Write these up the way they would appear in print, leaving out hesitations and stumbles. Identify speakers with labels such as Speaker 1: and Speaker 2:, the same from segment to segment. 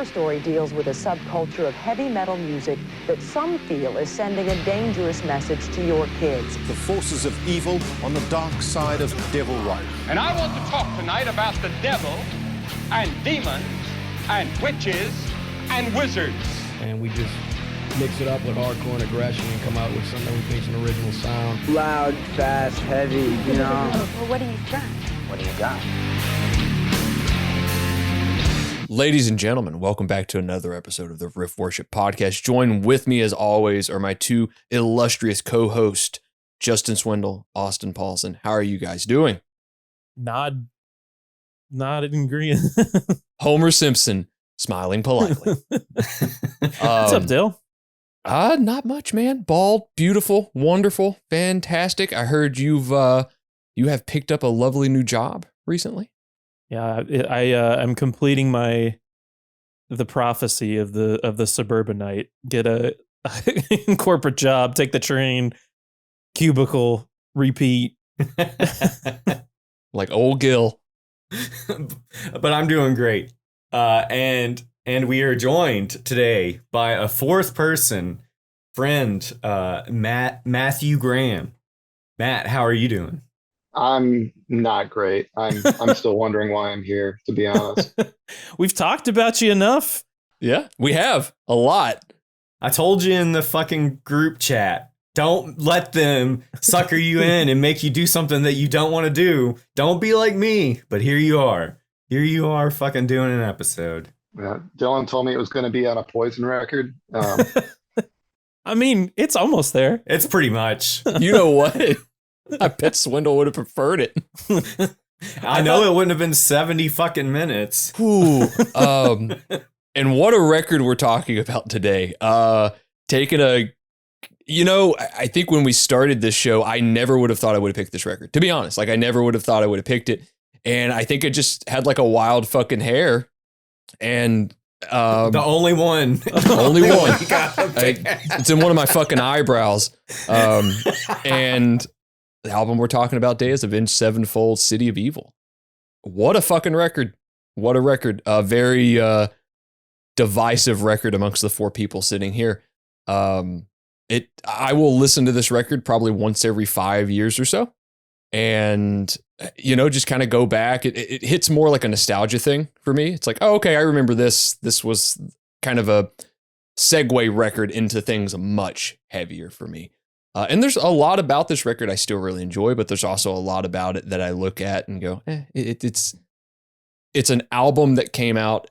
Speaker 1: Her story deals with a subculture of heavy metal music that some feel is sending a dangerous message to your kids.
Speaker 2: The forces of evil on the dark side of devil right.
Speaker 3: And I want to talk tonight about the devil and demons and witches and wizards.
Speaker 4: And we just mix it up with hardcore and aggression and come out with something we think's an original sound.
Speaker 5: Loud, fast, heavy, you know.
Speaker 6: Well, what do you got?
Speaker 5: What do you got?
Speaker 7: Ladies and gentlemen, welcome back to another episode of the Riff Worship Podcast. Join with me as always are my two illustrious co-hosts, Justin Swindle, Austin Paulson. How are you guys doing?
Speaker 8: Nod in green.
Speaker 7: Homer Simpson, smiling politely.
Speaker 8: What's up, Dale?
Speaker 7: Not much, man. Bald, beautiful, wonderful, fantastic. I heard you have picked up a lovely new job recently.
Speaker 8: Yeah, I'm completing the prophecy of the suburbanite. Get a corporate job, take the train, cubicle, repeat.
Speaker 7: Like old Gil.
Speaker 9: But I'm doing great. And we are joined today by a fourth person, friend, Matthew Graham. Matt, how are you doing?
Speaker 10: I'm not great. I'm still wondering why I'm here, to be honest.
Speaker 8: We've talked about you enough.
Speaker 7: Yeah, we have a lot.
Speaker 9: I told you in the fucking group chat, don't let them sucker you in and make you do something that you don't want to do. Don't be like me. But here you are. Here you are fucking doing an episode.
Speaker 10: Dylan told me it was going to be on a Poison record.
Speaker 8: I mean, it's almost there.
Speaker 9: It's pretty much.
Speaker 7: You know what? I bet Swindle would have preferred it.
Speaker 9: I know it wouldn't have been 70 fucking minutes.
Speaker 7: Ooh, and what a record we're talking about today. I think when we started this show, I never would have thought I would have picked this record. To be honest, I never would have thought I would have picked it. And I think it just had like a wild fucking hair. And
Speaker 9: the only one.
Speaker 7: The only one. It's in one of my fucking eyebrows. And the album we're talking about today is Avenged Sevenfold, City of Evil. What a fucking record. What a record. A very divisive record amongst the four people sitting here. I will listen to this record probably once every 5 years or so. And, just kind of go back. It hits more like a nostalgia thing for me. It's like, oh, okay, I remember this. This was kind of a segue record into things much heavier for me. And there's a lot about this record I still really enjoy, but there's also a lot about it that I look at and go, it's an album that came out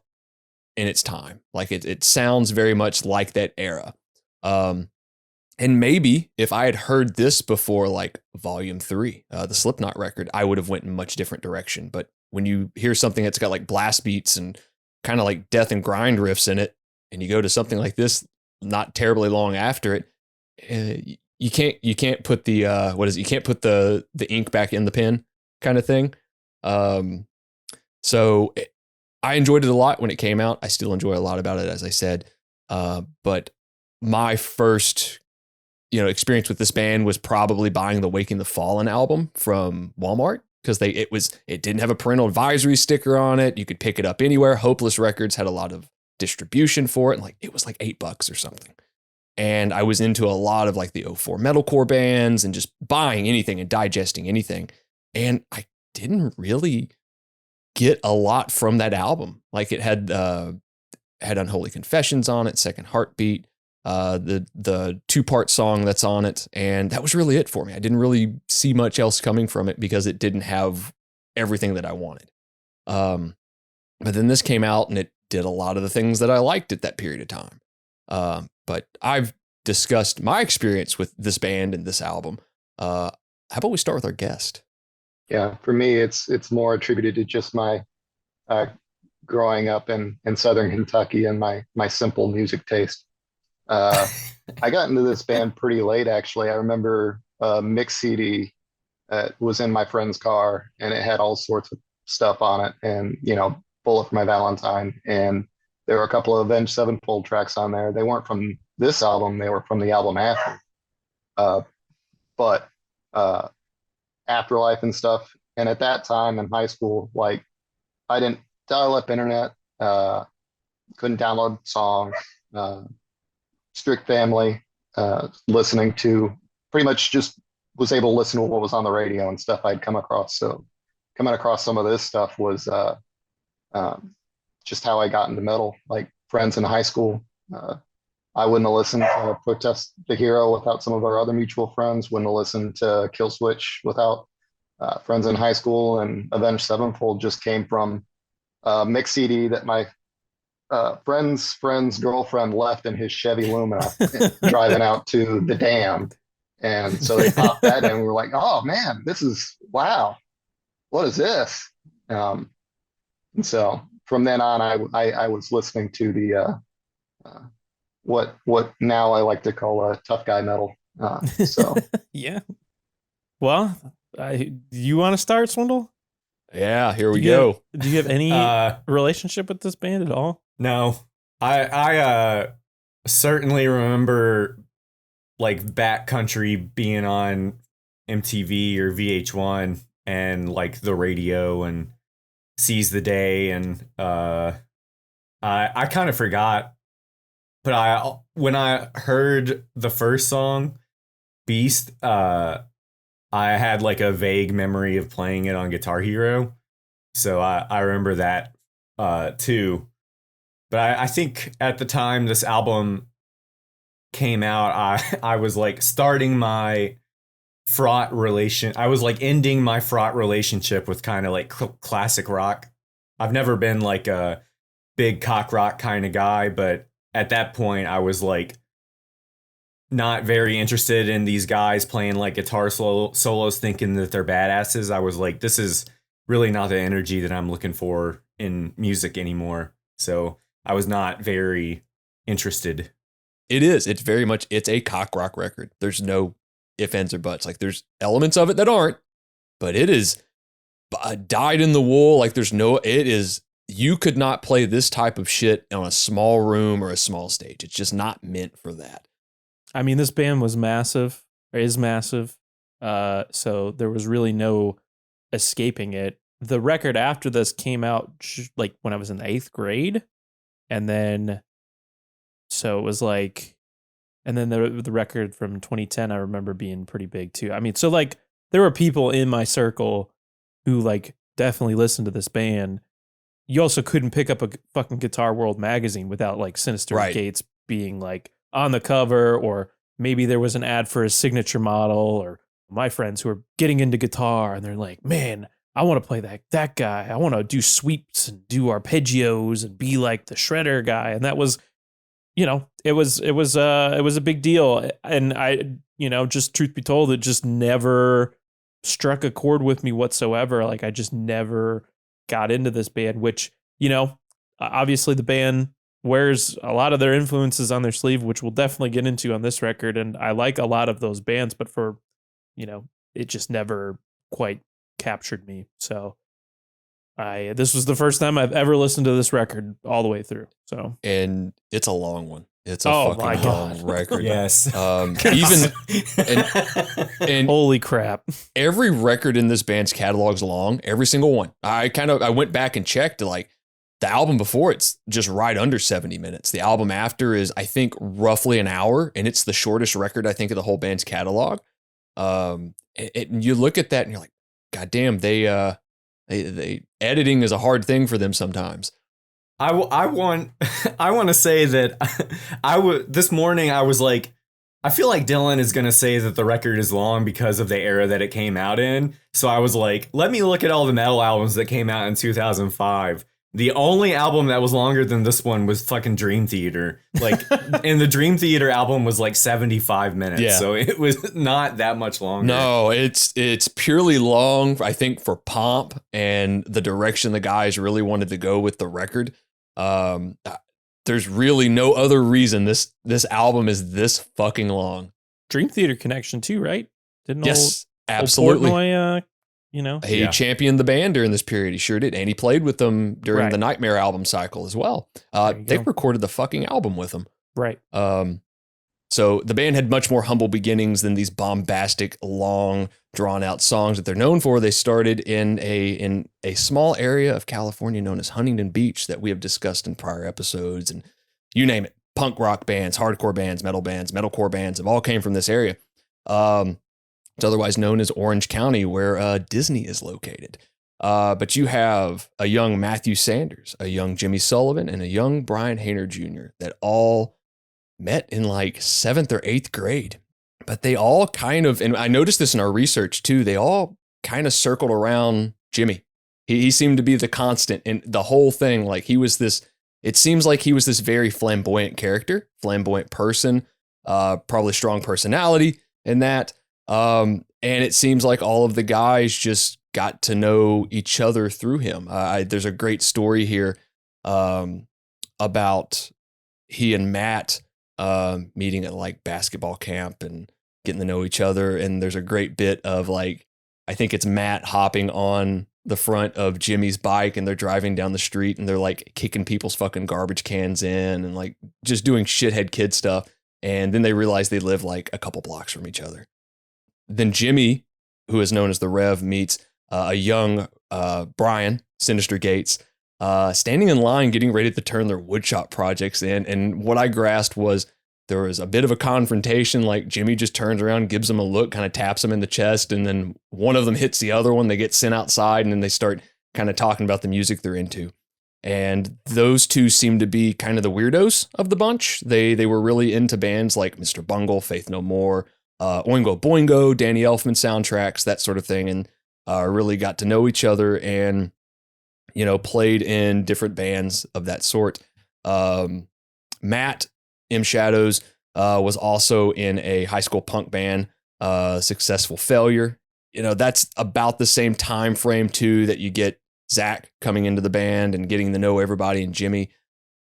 Speaker 7: in its time. Like it sounds very much like that era. And maybe if I had heard this before, like Volume 3, the Slipknot record, I would have went in a much different direction. But when you hear something that's got like blast beats and kind of like death and grind riffs in it, and you go to something like this, not terribly long after it, you can't put the you can't put the ink back in the pen kind of thing. So I enjoyed it a lot when it came out. I still enjoy a lot about it, as I said. But my first experience with this band was probably buying the Waking the Fallen album from Walmart, because it didn't have a parental advisory sticker on it. You could pick it up anywhere. Hopeless Records had a lot of distribution for it, and it was like $8 or something. And I was into a lot of like the 04 metalcore bands and just buying anything and digesting anything. And I didn't really get a lot from that album. Like it had Unholy Confessions on it, Second Heartbeat, the 2-part song that's on it. And that was really it for me. I didn't really see much else coming from it because it didn't have everything that I wanted. But then this came out and it did a lot of the things that I liked at that period of time. But I've discussed my experience with this band and this album. How about we start with our guest?
Speaker 10: Yeah, for me, it's more attributed to just my growing up in Southern Kentucky and my simple music taste. I got into this band pretty late, actually. I remember a mix CD was in my friend's car, and it had all sorts of stuff on it, and Bullet for My Valentine, and there were a couple of Avenged Sevenfold tracks on there. They weren't from this album; they were from the album after. But Afterlife and stuff. And at that time in high school, I didn't dial-up internet. couldn't download songs. Uh, strict family, listening to pretty much just was able to listen to what was on the radio and stuff I'd come across. So coming across some of this stuff was um, just how I got into metal. Like friends in high school, I wouldn't have listened to Protest the Hero without some of our other mutual friends. Wouldn't have listened to Killswitch without friends in high school. And Avenged Sevenfold just came from a mix CD that my friend's girlfriend left in his Chevy Lumina driving out to the dam. And so they popped that in. We were like, oh man, this is wow. What is this? And so from then on, I was listening to the what now I like to call tough guy metal. So
Speaker 8: Yeah. Well, you want to start, Swindle?
Speaker 7: Yeah, here we go.
Speaker 8: Do you have any relationship with this band at all?
Speaker 9: No, I certainly remember like Backcountry being on MTV or VH1 and like the radio and Seize the Day, and I kind of forgot, but when I heard the first song, Beast, I had like a vague memory of playing it on Guitar Hero, so I remember that too. But I think at the time this album came out, I was like starting my fraught relation. I was like ending my fraught relationship with kind of like classic rock. I've never been like a big cock rock kind of guy, but at that point I was like not very interested in these guys playing like guitar solos thinking that they're badasses. I was like, this is really not the energy that I'm looking for in music anymore. So I was not very interested.
Speaker 7: It is. It's very much, it's a cock rock record. There's no ifs, ands, or buts. Like there's elements of it that aren't, but it is dyed in the wool. Like there's no, it is, you could not play this type of shit on a small room or a small stage. It's just not meant for that.
Speaker 8: I mean, this band was massive, or is massive. So there was really no escaping it. The record after this came out like when I was in the 8th grade. And then, so it was like, and then the record from 2010, I remember being pretty big too. I mean, so like there were people in my circle who like definitely listened to this band. You also couldn't pick up a fucking Guitar World magazine without like Sinister Gates being like on the cover, or maybe there was an ad for a signature model, or my friends who are getting into guitar and they're like, man, I want to play that guy. I want to do sweeps and do arpeggios and be like the shredder guy. And that was, you know, it was a big deal. And I, you know, just truth be told, it just never struck a chord with me whatsoever. Like I just never got into this band, which, you know, obviously the band wears a lot of their influences on their sleeve, which we'll definitely get into on this record. And I like a lot of those bands, but for, you know, it just never quite captured me. So this was the first time I've ever listened to this record all the way through. So,
Speaker 7: and it's a long one. It's a fucking long record.
Speaker 9: Yes.
Speaker 7: Even and
Speaker 8: holy crap.
Speaker 7: Every record in this band's catalog's long. Every single one. I went back and checked, like the album before it's just right under 70 minutes. The album after is, I think, roughly an hour, and it's the shortest record, I think, of the whole band's catalog. And you look at that and you're like, God damn, they editing is a hard thing for them sometimes.
Speaker 9: I want to say that this morning I was like, I feel like Dylan is going to say that the record is long because of the era that it came out in. So I was like, let me look at all the metal albums that came out in 2005. The only album that was longer than this one was fucking Dream Theater. Like, and the Dream Theater album was like 75 minutes. Yeah. So it was not that much longer.
Speaker 7: No, it's purely long, I think, for pomp and the direction the guys really wanted to go with the record. There's really no other reason this album is this fucking long.
Speaker 8: Dream Theater connection too, right?
Speaker 7: Yes, absolutely.
Speaker 8: Old Portnoy, you know,
Speaker 7: he championed the band during this period. He sure did, and he played with them during the Nightmare album cycle as well. They recorded the fucking album with them.
Speaker 8: Right.
Speaker 7: So the band had much more humble beginnings than these bombastic, long, drawn-out songs that they're known for. They started in a small area of California known as Huntington Beach that we have discussed in prior episodes, and you name it. Punk rock bands, hardcore bands, metalcore bands have all came from this area. It's otherwise known as Orange County, where Disney is located. But you have a young Matthew Sanders, a young Jimmy Sullivan, and a young Brian Hayner Jr. that all met in like 7th or 8th grade. But they all kind of, and I noticed this in our research too, they all kind of circled around Jimmy. He seemed to be the constant in the whole thing. Like he was this, it seems like he was this very flamboyant character, flamboyant person, probably strong personality in that. And it seems like all of the guys just got to know each other through him. There's a great story here about he and Matt meeting at like basketball camp and getting to know each other. And there's a great bit of like, I think it's Matt hopping on the front of Jimmy's bike and they're driving down the street and they're like kicking people's fucking garbage cans in and like just doing shithead kid stuff. And then they realize they live like a couple blocks from each other. Then Jimmy, who is known as the Rev, meets a young Brian, Sinister Gates, standing in line, getting ready to turn their woodshop projects in. And what I grasped was there was a bit of a confrontation. Like Jimmy just turns around, gives him a look, kind of taps him in the chest. And then one of them hits the other one. They get sent outside and then they start kind of talking about the music they're into. And those two seem to be kind of the weirdos of the bunch. They were really into bands like Mr. Bungle, Faith No More, Oingo Boingo, Danny Elfman soundtracks, that sort of thing. And really got to know each other and, you know, played in different bands of that sort. Matt M. Shadows was also in a high school punk band, Successful Failure. You know, that's about the same time frame too that you get Zach coming into the band and getting to know everybody, and Jimmy.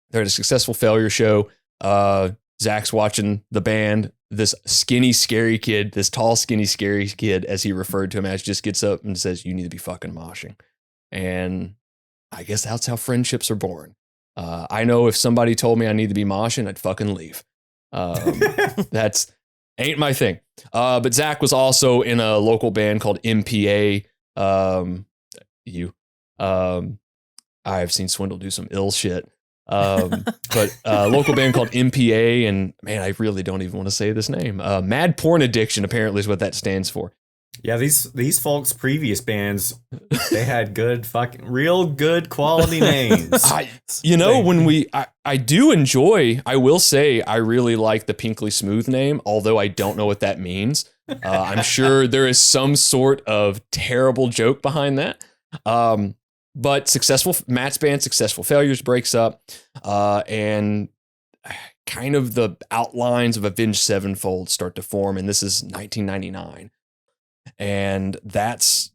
Speaker 7: They're at a Successful Failure show. Zach's watching the band. This skinny, scary kid, this tall, skinny, scary kid, as he referred to him as, just gets up and says, "You need to be fucking moshing." And I guess that's how friendships are born. I know if somebody told me I need to be moshing, I'd fucking leave. That's ain't my thing. But Zach was also in a local band called M.I.A. I've seen Swindle do some ill shit. But a local band called M.I.A. and man, I really don't even want to say this name. Mad Porn Addiction apparently is what that stands for.
Speaker 9: Yeah, these folks' previous bands, they had good real good quality names.
Speaker 7: I do enjoy, I will say I really like the Pinkley Smooth name, although I don't know what that means. I'm sure there is some sort of terrible joke behind that. But Matt's band, Successful Failures, breaks up, and kind of the outlines of Avenged Sevenfold start to form, and this is 1999. And that's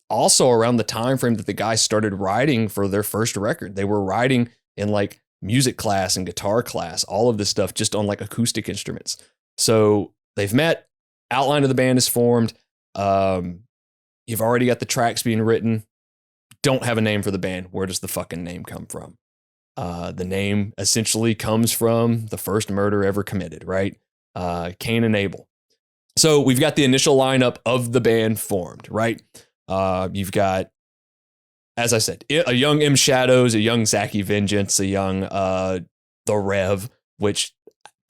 Speaker 7: also around the time frame that the guys started writing for their first record. They were writing in like music class and guitar class, all of this stuff just on like acoustic instruments. So they've met, outline of the band is formed. You've already got the tracks being written. Don't have a name for the band. Where does the fucking name come from? The name essentially comes from the first murder ever committed, right? Cain and Abel. So we've got the initial lineup of the band formed, right? You've got, as I said, a young M. Shadows, a young Zachy Vengeance, a young The Rev, which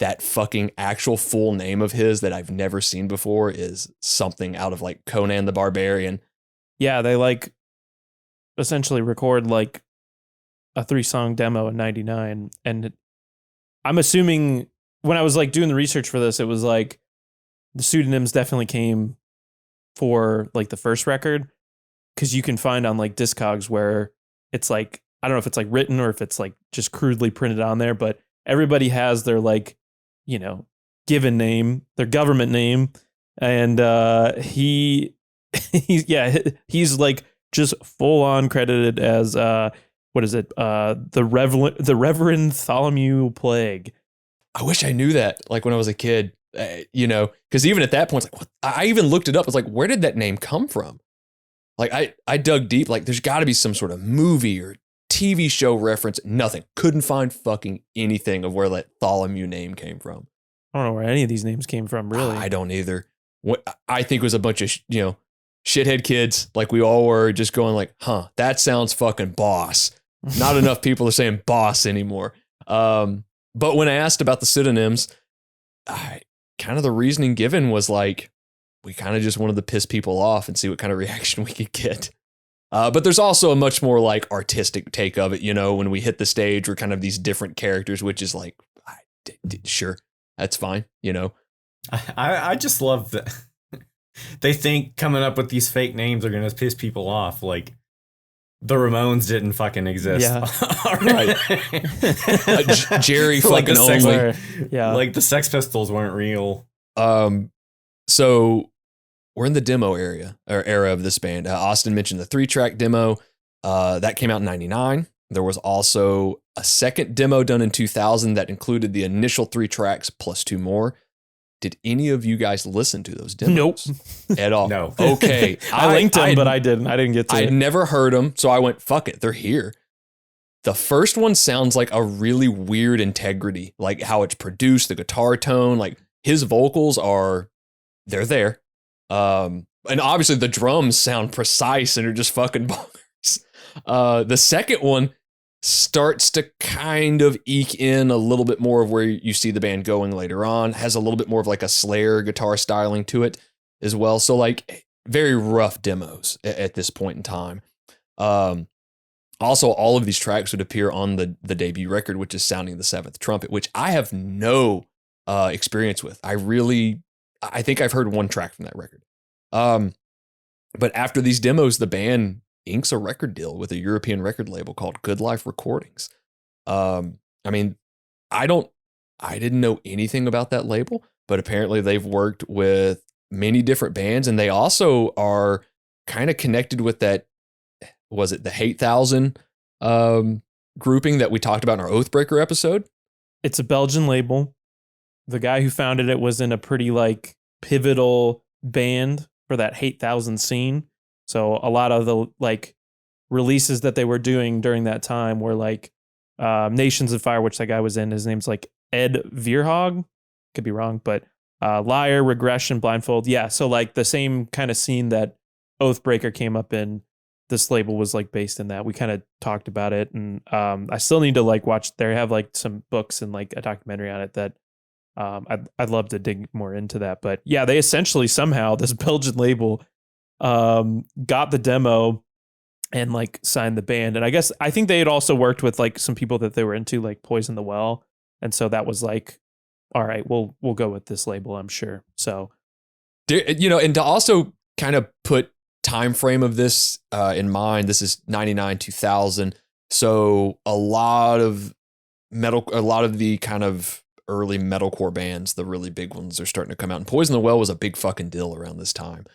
Speaker 7: that fucking actual full name of his that I've never seen before is something out of like Conan the Barbarian.
Speaker 8: Yeah, they like essentially record like a 3-song demo in 99. And I'm assuming when I was like doing the research for this, it was like the pseudonyms definitely came for like the first record, because you can find on like Discogs where it's like, I don't know if it's like written or if it's like just crudely printed on there, but everybody has their like, you know, given name, their government name. And he's like just full on credited as what is it? The Reverend Tholomew Plague.
Speaker 7: I wish I knew that like when I was a kid. You know, because even at that point, it's like, what? I even looked it up. It's like, where did that name come from? Like, I dug deep. Like, there's got to be some sort of movie or TV show reference. Nothing. Couldn't find fucking anything of where that Tholomew name came from.
Speaker 8: I don't know where any of these names came from, really.
Speaker 7: I don't either. What I think was a bunch of shithead kids like we all were, just going like, huh, that sounds fucking boss. Not enough people are saying boss anymore. But when I asked about the pseudonyms, kind of the reasoning given was like, we kind of just wanted to piss people off and see what kind of reaction we could get. But there's also a much more like artistic take of it. When we hit the stage, we're kind of these different characters, which is like, sure, that's fine.
Speaker 9: I just love that they think coming up with these fake names are going to piss people off. Like the Ramones didn't fucking exist.
Speaker 8: Yeah.
Speaker 7: Right. Jerry
Speaker 9: Like
Speaker 7: fucking
Speaker 9: the
Speaker 7: only.
Speaker 8: Yeah.
Speaker 9: Like the Sex Pistols weren't real.
Speaker 7: So we're in the demo era of this band. Austin mentioned the 3-track demo that came out in 99. There was also a second demo done in 2000 that included the initial 3 tracks plus 2 more. Did any of you guys listen to those demos?
Speaker 8: Nope.
Speaker 7: At all?
Speaker 9: No.
Speaker 7: Okay.
Speaker 8: I linked them, but I didn't. I didn't get to
Speaker 7: I'd
Speaker 8: it.
Speaker 7: never heard them, so I went, fuck it, they're here. The first one sounds like a really weird integrity, like how it's produced, the guitar tone, like his vocals they're there. And obviously the drums sound precise and are just fucking bonkers. The second one starts to kind of eke in a little bit more of where you see the band going later on, has a little bit more of like a Slayer guitar styling to it as well. So like very rough demos at this point in time. Also, all of these tracks would appear on the debut record, which is Sounding the Seventh Trumpet, which I have no experience with. I think I've heard one track from that record. But after these demos, the band inks a record deal with a European record label called Good Life Recordings. I mean, I didn't know anything about that label, but apparently they've worked with many different bands, and they also are kind of connected with that. Was it the Hate Thousand grouping that we talked about in our Oathbreaker episode?
Speaker 8: It's a Belgian label. The guy who founded it was in a pretty like pivotal band for that Hate Thousand scene. So a lot of the like releases that they were doing during that time were like Nations of Fire, which that guy was in. His name's like Ed Vierhog. Could be wrong, but Liar, Regression, Blindfold. Yeah. So like the same kind of scene that Oathbreaker came up in, this label was like based in that. We kind of talked about it, and I still need to like watch. They have like some books and like a documentary on it that I'd love to dig more into that. But yeah, they essentially somehow this Belgian label got the demo and like signed the band. And I think they had also worked with like some people that they were into, like Poison the Well, and so that was like, all right, we'll go with this label, I'm sure. So
Speaker 7: and to also kind of put time frame of this in mind, this is 99 2000, so a lot of the kind of early metalcore bands, the really big ones, are starting to come out, and Poison the Well was a big fucking deal around this time.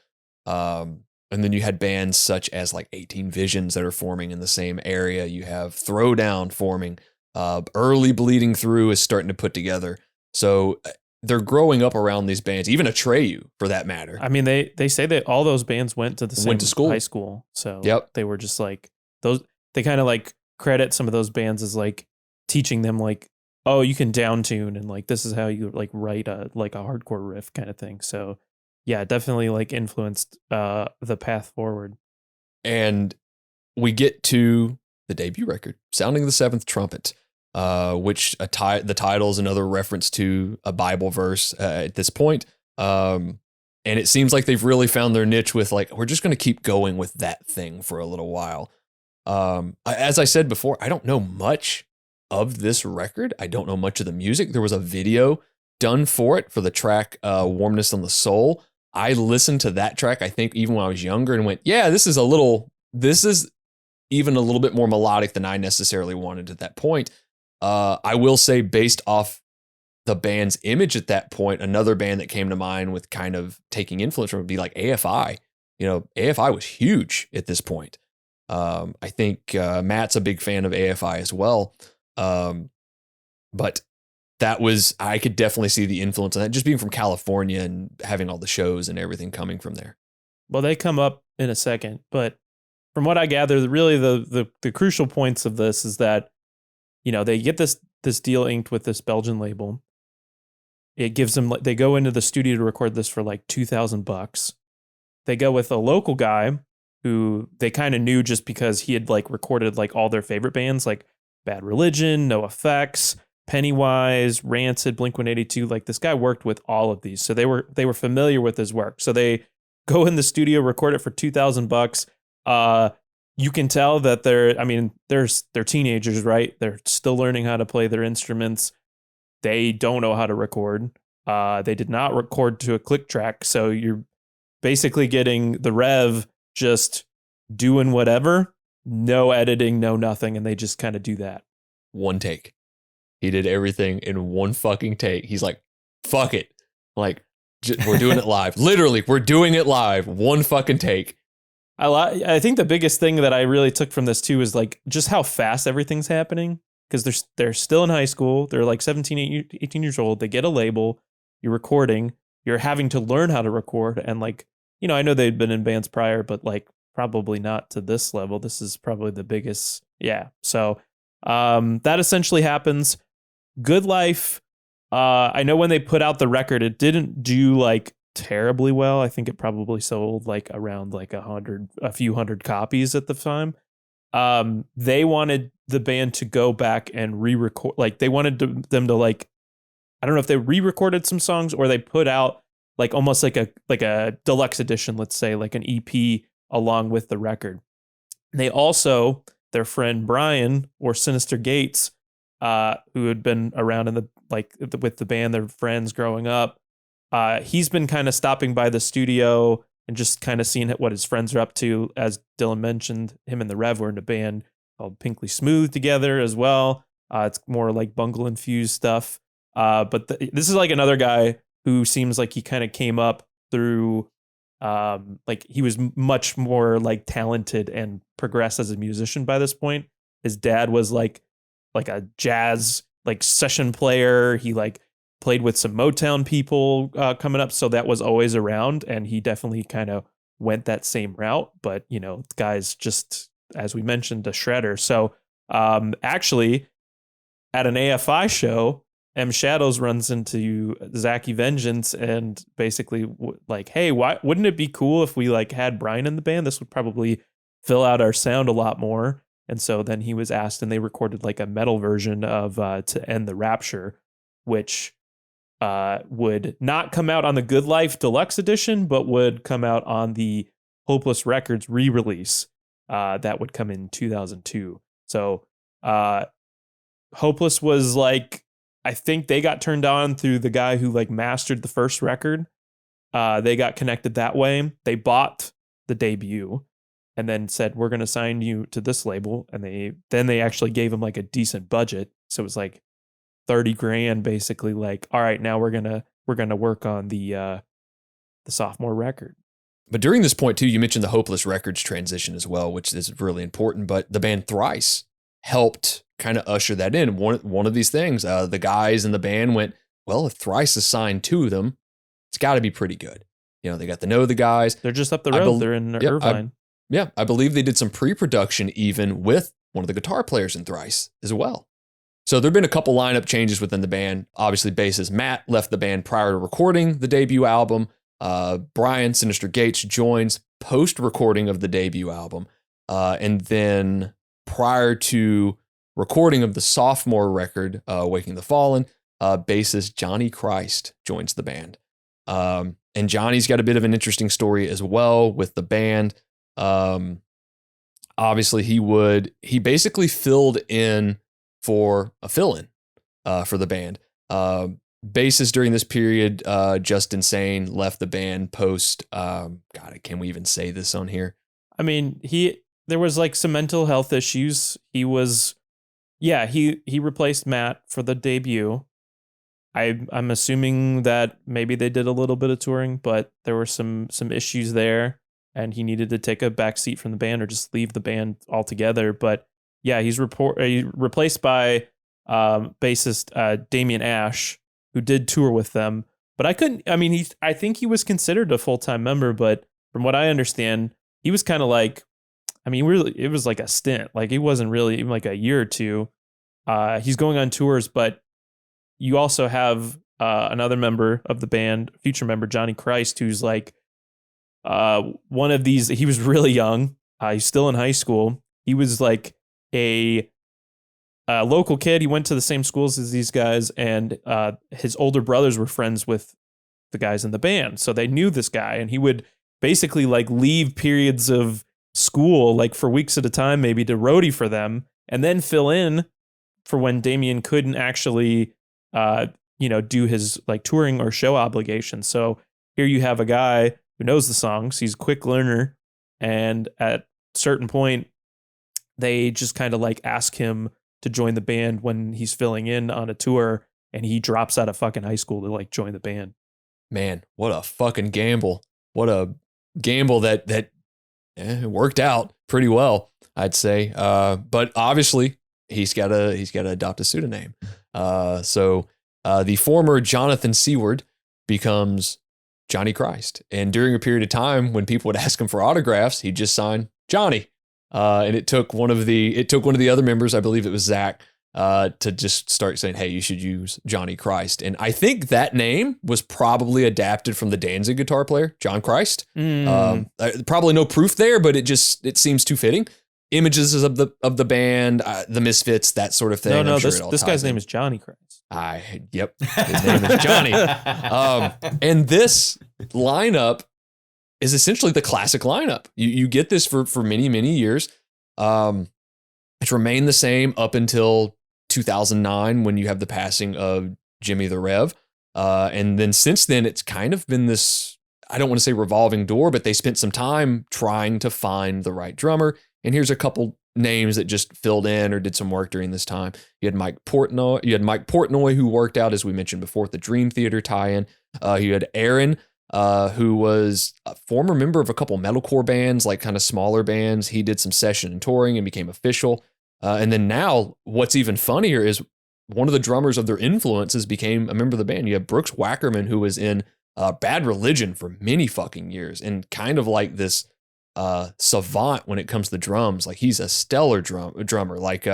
Speaker 7: And then you had bands such as like 18 Visions that are forming in the same area. You have Throwdown forming. Early Bleeding Through is starting to put together. So they're growing up around these bands, even Atreyu for that matter.
Speaker 8: I mean, they say that all those bands went to the same high school. So
Speaker 7: yep.
Speaker 8: They were just like those. They kind of like credit some of those bands as like teaching them like, oh, you can down tune and like this is how you like write a hardcore riff kind of thing. So yeah, definitely like influenced the path forward.
Speaker 7: And we get to the debut record, Sounding the Seventh Trumpet. Which the title is another reference to a Bible verse at this point. And it seems like they've really found their niche with like, we're just going to keep going with that thing for a little while. As I said before, I don't know much of this record. I don't know much of the music. There was a video done for it for the track Warmness on the Soul. I listened to that track, I think, even when I was younger, and went, yeah, this is even a little bit more melodic than I necessarily wanted at that point. I will say, based off the band's image at that point, another band that came to mind with kind of taking influence from it would be like AFI. AFI was huge at this point. I think Matt's a big fan of AFI as well. But I could definitely see the influence on that, just being from California and having all the shows and everything coming from there.
Speaker 8: Well, they come up in a second, but from what I gather, really the crucial points of this is that, they get this deal inked with this Belgian label. it gives them, like, they go into the studio to record this for like $2,000. They go with a local guy who they kind of knew just because he had like recorded like all their favorite bands, like Bad Religion, No Effects, Pennywise, Rancid, Blink-182. Like, this guy worked with all of these, so they were familiar with his work. So they go in the studio, record it for $2,000. You can tell that they're teenagers, right? They're still learning how to play their instruments. They don't know how to record. They did not record to a click track, so you're basically getting the Rev just doing whatever, no editing, no nothing, and they just kind of do that.
Speaker 7: One take. He did everything in one fucking take. He's like, fuck it. Like, we're doing it live. Literally, we're doing it live. One fucking take.
Speaker 8: I think the biggest thing that I really took from this too is like just how fast everything's happening, because they're still in high school. They're like 17, 18 years old. They get a label. You're recording. You're having to learn how to record. And like, you know, I know they'd been in bands prior, but like probably not to this level. This is probably the biggest. Yeah. So that essentially happens. Good Life. I know when they put out the record, it didn't do like terribly well. I think it probably sold like around like a few hundred copies at the time. They wanted the band to go back and re-record. Like, they wanted them to like, I don't know if they re-recorded some songs or they put out like almost like a deluxe edition, let's say like an EP along with the record. They also, their friend Brian, or Sinister Gates, who had been around with the band, their friends growing up, he's been kind of stopping by the studio and just kind of seeing what his friends are up to. As Dylan mentioned, him and the Rev were in a band called Pinkly Smooth together as well. It's more like bungle infused stuff. But this is like another guy who seems like he kind of came up through, like he was much more like talented and progressed as a musician by this point. His dad was like a jazz like session player. He like played with some Motown people coming up, so that was always around, and he definitely kind of went that same route. But you know, the guy's just, as we mentioned, a shredder. So actually, at an AFI show, M Shadows runs into Zach Vengeance and basically like, hey, why wouldn't it be cool if we like had Brian in the band? This would probably fill out our sound a lot more. And so then he was asked, and they recorded like a metal version of To End the Rapture, which would not come out on the Good Life Deluxe Edition, but would come out on the Hopeless Records re-release that would come in 2002. So Hopeless was like, I think they got turned on through the guy who like mastered the first record. They got connected that way. They bought the debut and then said, we're going to sign you to this label. And they actually gave him like a decent budget. So it was like $30,000 basically, like, all right, now we're going to work on the sophomore record.
Speaker 7: But during this point too, you mentioned the Hopeless Records transition as well, which is really important. But the band Thrice helped kind of usher that in. One of these things, the guys in the band went, well, if Thrice is signed to them, it's got to be pretty good. You know, they got to know the guys.
Speaker 8: They're just up the road. They're in Irvine.
Speaker 7: I believe they did some pre-production even with one of the guitar players in Thrice as well. So there've been a couple lineup changes within the band. Obviously, bassist Matt left the band prior to recording the debut album. Brian Sinister Gates joins post-recording of the debut album. And then prior to recording of the sophomore record, Waking the Fallen, bassist Johnny Christ joins the band. And Johnny's got a bit of an interesting story as well with the band. Obviously, he basically filled in for a fill-in for the band. Bassist during this period, Justin Sane, left the band post, God, can we even say this on here?
Speaker 8: I mean, there was like some mental health issues. He replaced Matt for the debut. I'm assuming that maybe they did a little bit of touring, but there were some issues there, and he needed to take a back seat from the band or just leave the band altogether. But yeah, he's replaced by bassist Damian Ash, who did tour with them. But I think he was considered a full-time member, but from what I understand, he was kind of like, it was like a stint. Like, he wasn't really even like a year or two. He's going on tours, but you also have another member of the band, future member Johnny Christ, who's like one of these. He was really young. He's still in high school. He was like a local kid. He went to the same schools as these guys, and his older brothers were friends with the guys in the band, so they knew this guy. And he would basically like leave periods of school, like for weeks at a time, maybe to roadie for them, and then fill in for when Damien couldn't actually, do his like touring or show obligations. So here you have a guy who knows the songs. He's a quick learner, and at a certain point, they just kind of like ask him to join the band when he's filling in on a tour, and he drops out of fucking high school to like join the band.
Speaker 7: Man, what a fucking gamble. What a gamble that worked out pretty well, I'd say. But obviously he's got to adopt a pseudonym. So the former Jonathan Seward becomes Johnny Christ. And during a period of time when people would ask him for autographs, he'd just sign Johnny. And it took one of the other members, I believe it was Zach, to just start saying, hey, you should use Johnny Christ. And I think that name was probably adapted from the Danzig guitar player, John Christ. Probably no proof there, but it seems too fitting. Images of the band, the Misfits, that sort of thing.
Speaker 8: No, this guy's name is Johnny Christ.
Speaker 7: Yep, his name is Johnny. And this lineup is essentially the classic lineup. You get this for many, many years. It's remained the same up until 2009 when you have the passing of Jimmy the Rev. And then since then, it's kind of been this, I don't want to say revolving door, but they spent some time trying to find the right drummer. And here's a couple names that just filled in or did some work during this time. You had Mike Portnoy, who worked out, as we mentioned before, with the Dream Theater tie-in. You had Aaron, who was a former member of a couple metalcore bands, like kind of smaller bands. He did some session and touring and became official. And then now, what's even funnier is one of the drummers of their influences became a member of the band. You have Brooks Wackerman, who was in Bad Religion for many fucking years and kind of like this savant when it comes to drums. Like he's a stellar drummer, like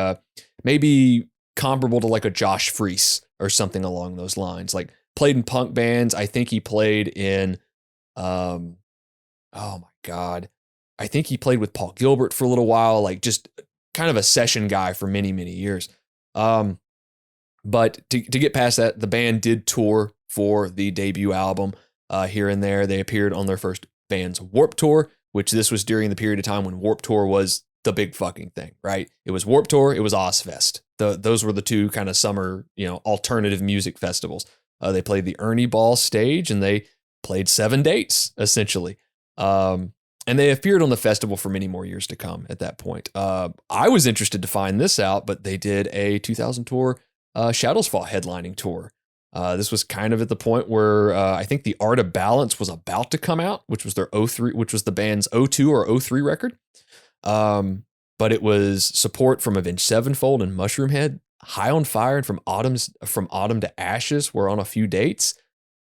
Speaker 7: maybe comparable to like a Josh Freese or something along those lines. Like played in punk bands. I think he played in, oh my God. I think he played with Paul Gilbert for a little while, like just kind of a session guy for many, many years. But to get past that, the band did tour for the debut album here and there. They appeared on their first band's Warped Tour, which this was during the period of time when Warped Tour was the big fucking thing, right? It was Warped Tour, it was Ozfest. Those were the two kind of summer, alternative music festivals. They played the Ernie Ball stage and they played 7 dates, essentially. And they appeared on the festival for many more years to come at that point. I was interested to find this out, but they did a 2000 tour, Shadows Fall headlining tour. This was kind of at the point where I think The Art of Balance was about to come out, which was their 03, which was the band's 02 or 03 record. But it was support from Avenged Sevenfold and Mushroomhead, High on Fire, and From Autumn to Ashes were on a few dates.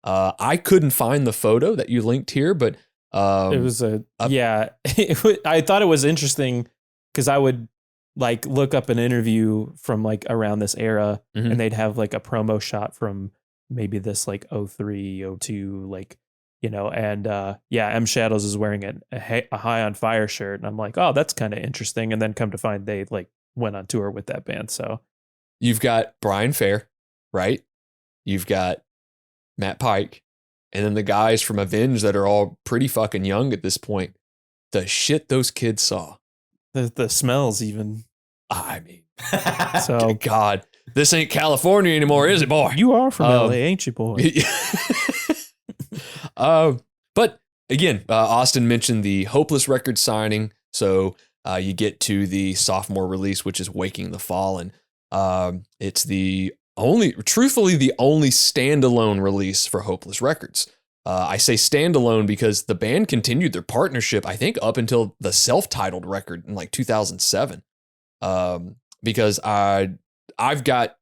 Speaker 7: I couldn't find the photo that you linked here, but
Speaker 8: it was I thought it was interesting because I would like look up an interview from like around this era, and they'd have like a promo shot from maybe this like 03, 02, like, and M Shadows is wearing a High on Fire shirt, and I'm like, oh, that's kind of interesting. And then come to find they like went on tour with that band. So
Speaker 7: you've got Brian Fair, right? You've got Matt Pike. And then the guys from Avenged that are all pretty fucking young at this point. The shit those kids saw.
Speaker 8: The smells even.
Speaker 7: I mean,
Speaker 8: so
Speaker 7: God, this ain't California anymore, is it, boy?
Speaker 8: You are from LA, ain't you, boy?
Speaker 7: But again, Austin mentioned the Hopeless record signing. So you get to the sophomore release, which is Waking the Fallen. It's the only standalone release for Hopeless Records. I say standalone because the band continued their partnership, I think, up until the self-titled record in like 2007. Because I've got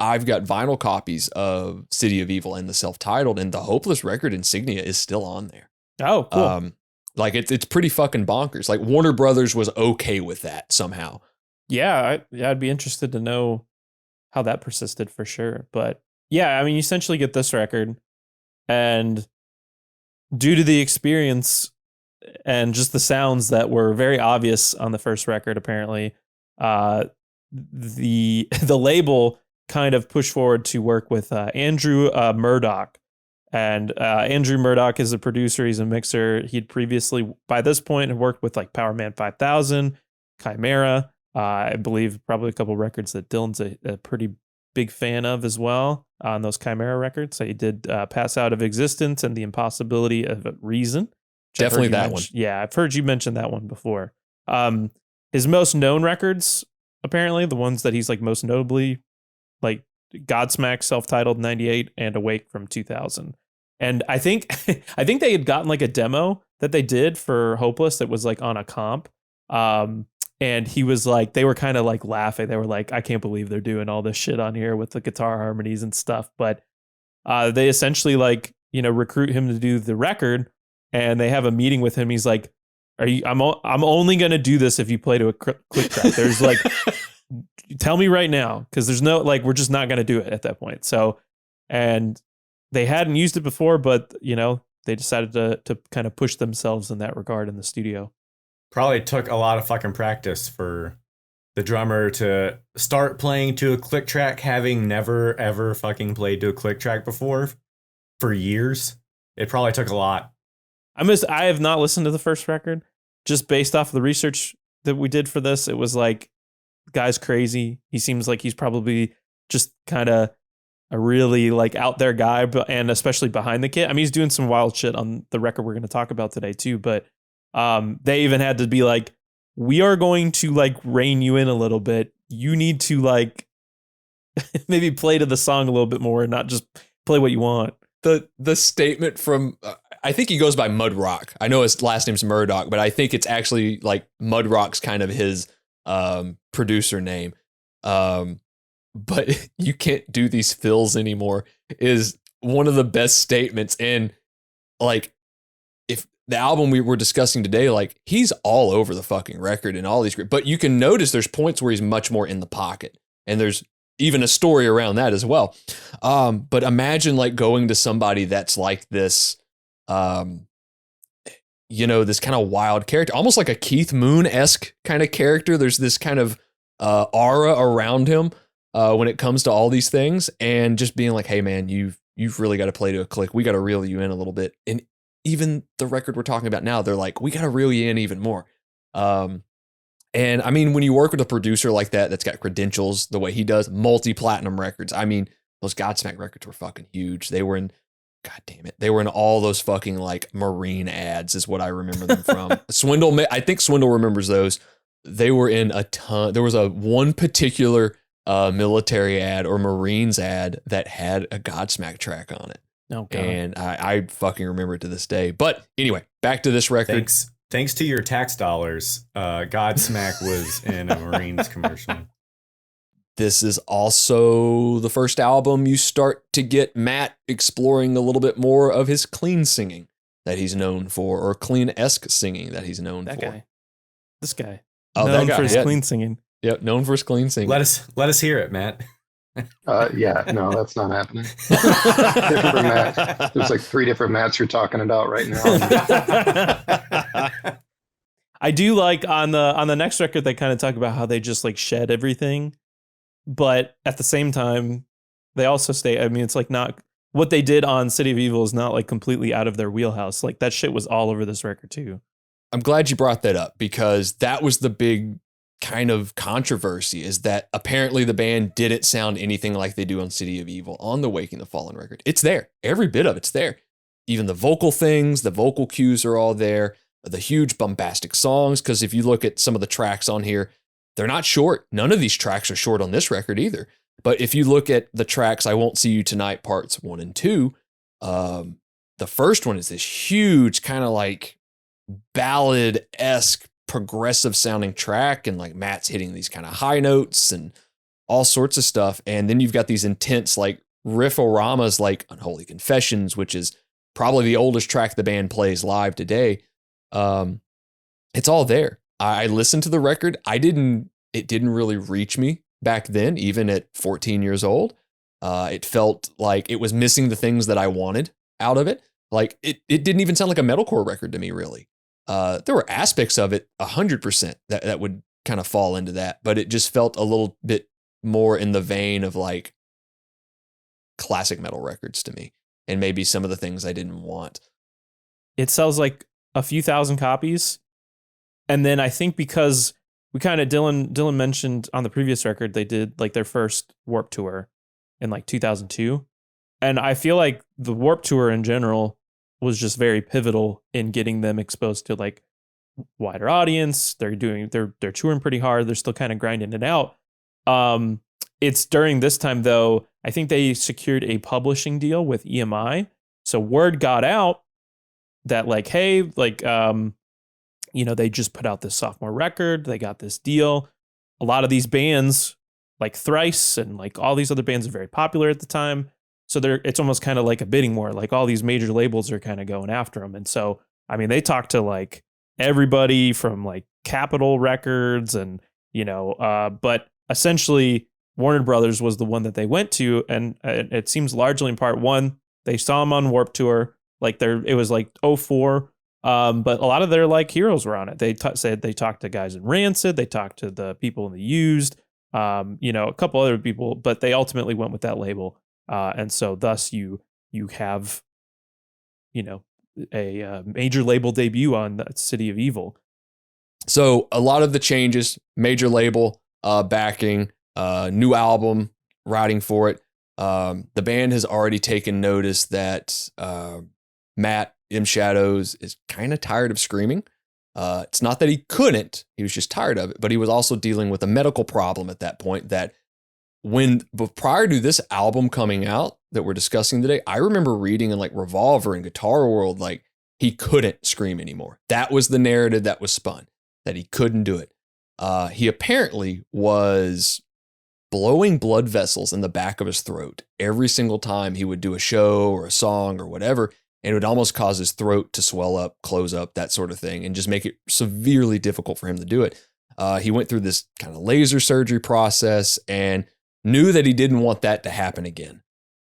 Speaker 7: vinyl copies of City of Evil and the self-titled, and the Hopeless record insignia is still on there.
Speaker 8: Oh, cool.
Speaker 7: Like it's pretty fucking bonkers. Like Warner Brothers was okay with that somehow.
Speaker 8: Yeah, I'd be interested to know how that persisted for sure. But Yeah, I mean, you essentially get this record, and due to the experience and just the sounds that were very obvious on the first record, apparently, the the label kind of pushed forward to work with Andrew Murdoch. And Andrew Murdoch is a producer. He's a mixer. He'd previously, by this point, had worked with like Powerman 5000, Chimera. I believe probably a couple records that Dylan's a pretty big fan of as well on those Chimera records. So he did Pass Out of Existence and The Impossibility of Reason.
Speaker 7: Definitely that one.
Speaker 8: Yeah, I've heard you mention that one before. His most known records, apparently, the ones that he's like most notably, like Godsmack, self-titled 98, and Awake from 2000. And I think they had gotten like a demo that they did for Hopeless that was like on a comp. And he was like, they were kind of like laughing. They were like, I can't believe they're doing all this shit on here with the guitar harmonies and stuff. But they essentially like, recruit him to do the record, and they have a meeting with him. He's like, I'm only going to do this if you play to a click track. There's like, tell me right now. 'Cause there's no, like, we're just not going to do it at that point. So, and they hadn't used it before, but they decided to kind of push themselves in that regard in the studio.
Speaker 9: Probably took a lot of fucking practice for the drummer to start playing to a click track, having never ever fucking played to a click track before for years. It probably took a lot.
Speaker 8: I have not listened to the first record, just based off of the research that we did for this. It was like, guy's crazy. He seems like he's probably just kind of a really like out there guy, and especially behind the kit. I mean, he's doing some wild shit on the record we're going to talk about today too, but they even had to be like, we are going to like rein you in a little bit. You need to like maybe play to the song a little bit more and not just play what you want.
Speaker 7: The statement from I think he goes by Mudrock. I know his last name's Murdoch, but I think it's actually like Mudrock's kind of his producer name. But you can't do these fills anymore is one of the best statements. And like, if the album we were discussing today, like he's all over the fucking record and all these great, but you can notice there's points where he's much more in the pocket, and there's even a story around that as well. But imagine like going to somebody that's like this, this kind of wild character, almost like a Keith Moon-esque kind of character. There's this kind of aura around him when it comes to all these things, and just being like, hey man, you've really got to play to a click. We got to reel you in a little bit. And even the record we're talking about now, they're like, we got to reel you in even more. And I mean, when you work with a producer like that, that's got credentials the way he does, multi-platinum records. I mean, those Godsmack records were fucking huge. They were in, God damn it, they were in all those fucking like Marine ads is what I remember them from. I think Swindle remembers those. They were in a ton. There was one particular military ad or Marines ad that had a Godsmack track on it.
Speaker 8: Oh, God.
Speaker 7: And I fucking remember it to this day. But anyway, back to this record.
Speaker 9: Thanks to your tax dollars, Godsmack was in a Marines commercial.
Speaker 7: This is also the first album you start to get Matt exploring a little bit more of his clean singing that he's known for, or clean-esque singing that he's known for.
Speaker 8: Guy. This guy.
Speaker 7: Oh,
Speaker 8: known
Speaker 7: that guy,
Speaker 8: for his clean singing.
Speaker 7: Yep, known for his clean singing.
Speaker 9: Let us hear it, Matt.
Speaker 10: Yeah, no, that's not happening. Different Matt. There's like 3 different Matts you're talking about right now.
Speaker 8: I do like on the next record, they kind of talk about how they just like shed everything, but at the same time, they also stay. I mean, it's like not what they did on City of Evil is not like completely out of their wheelhouse. Like that shit was all over this record too.
Speaker 7: I'm glad you brought that up, because that was the big kind of controversy, is that apparently the band didn't sound anything like they do on City of Evil on the Waking the Fallen record. It's there. Every bit of it's there. Even the vocal things, the vocal cues are all there. The huge bombastic songs, because if you look at some of the tracks on here, they're not short. None of these tracks are short on this record either. But if you look at the tracks, I Won't See You Tonight parts 1 and 2, the first one is this huge kind of like ballad-esque progressive sounding track, and like Matt's hitting these kind of high notes and all sorts of stuff. And then you've got these intense like riff-o-ramas like Unholy Confessions, which is probably the oldest track the band plays live today. It's all there. I listened to the record. It didn't really reach me back then, even at 14 years old. It felt like it was missing the things that I wanted out of it. Like it didn't even sound like a metalcore record to me, really. There were aspects of it 100% that would kind of fall into that, but it just felt a little bit more in the vein of like classic metal records to me, and maybe some of the things I didn't want.
Speaker 8: It sells like a few thousand copies. And then I think because we kind of, Dylan mentioned on the previous record, they did like their first Warped Tour in like 2002. And I feel like the Warped Tour in general was just very pivotal in getting them exposed to like wider audience. They're touring pretty hard. They're still kind of grinding it out. It's during this time though, I think they secured a publishing deal with EMI. So word got out that like, hey, like, they just put out this sophomore record. They got this deal. A lot of these bands like Thrice and like all these other bands are very popular at the time. So it's almost kind of like a bidding war. Like all these major labels are kind of going after them. And so, I mean, they talked to like everybody from like Capitol Records and, but essentially Warner Brothers was the one that they went to. And it seems largely in part one, they saw them on Warped Tour. Like it was like 2004. But a lot of their like heroes were on it. They said they talked to guys in Rancid. They talked to the people in the Used, a couple other people, but they ultimately went with that label. And so thus you have, a major label debut on the City of Evil.
Speaker 7: So a lot of the changes, major label backing, new album, writing for it. The band has already taken notice that Matt M. Shadows is kind of tired of screaming. It's not that he couldn't, he was just tired of it, but he was also dealing with a medical problem at that point that prior to this album coming out that we're discussing today, I remember reading in like Revolver and Guitar World, like he couldn't scream anymore. That was the narrative that was spun, that he couldn't do it. He apparently was blowing blood vessels in the back of his throat every single time he would do a show or a song or whatever. And it would almost cause his throat to swell up, close up, that sort of thing, and just make it severely difficult for him to do it. He went through this kind of laser surgery process and knew that he didn't want that to happen again.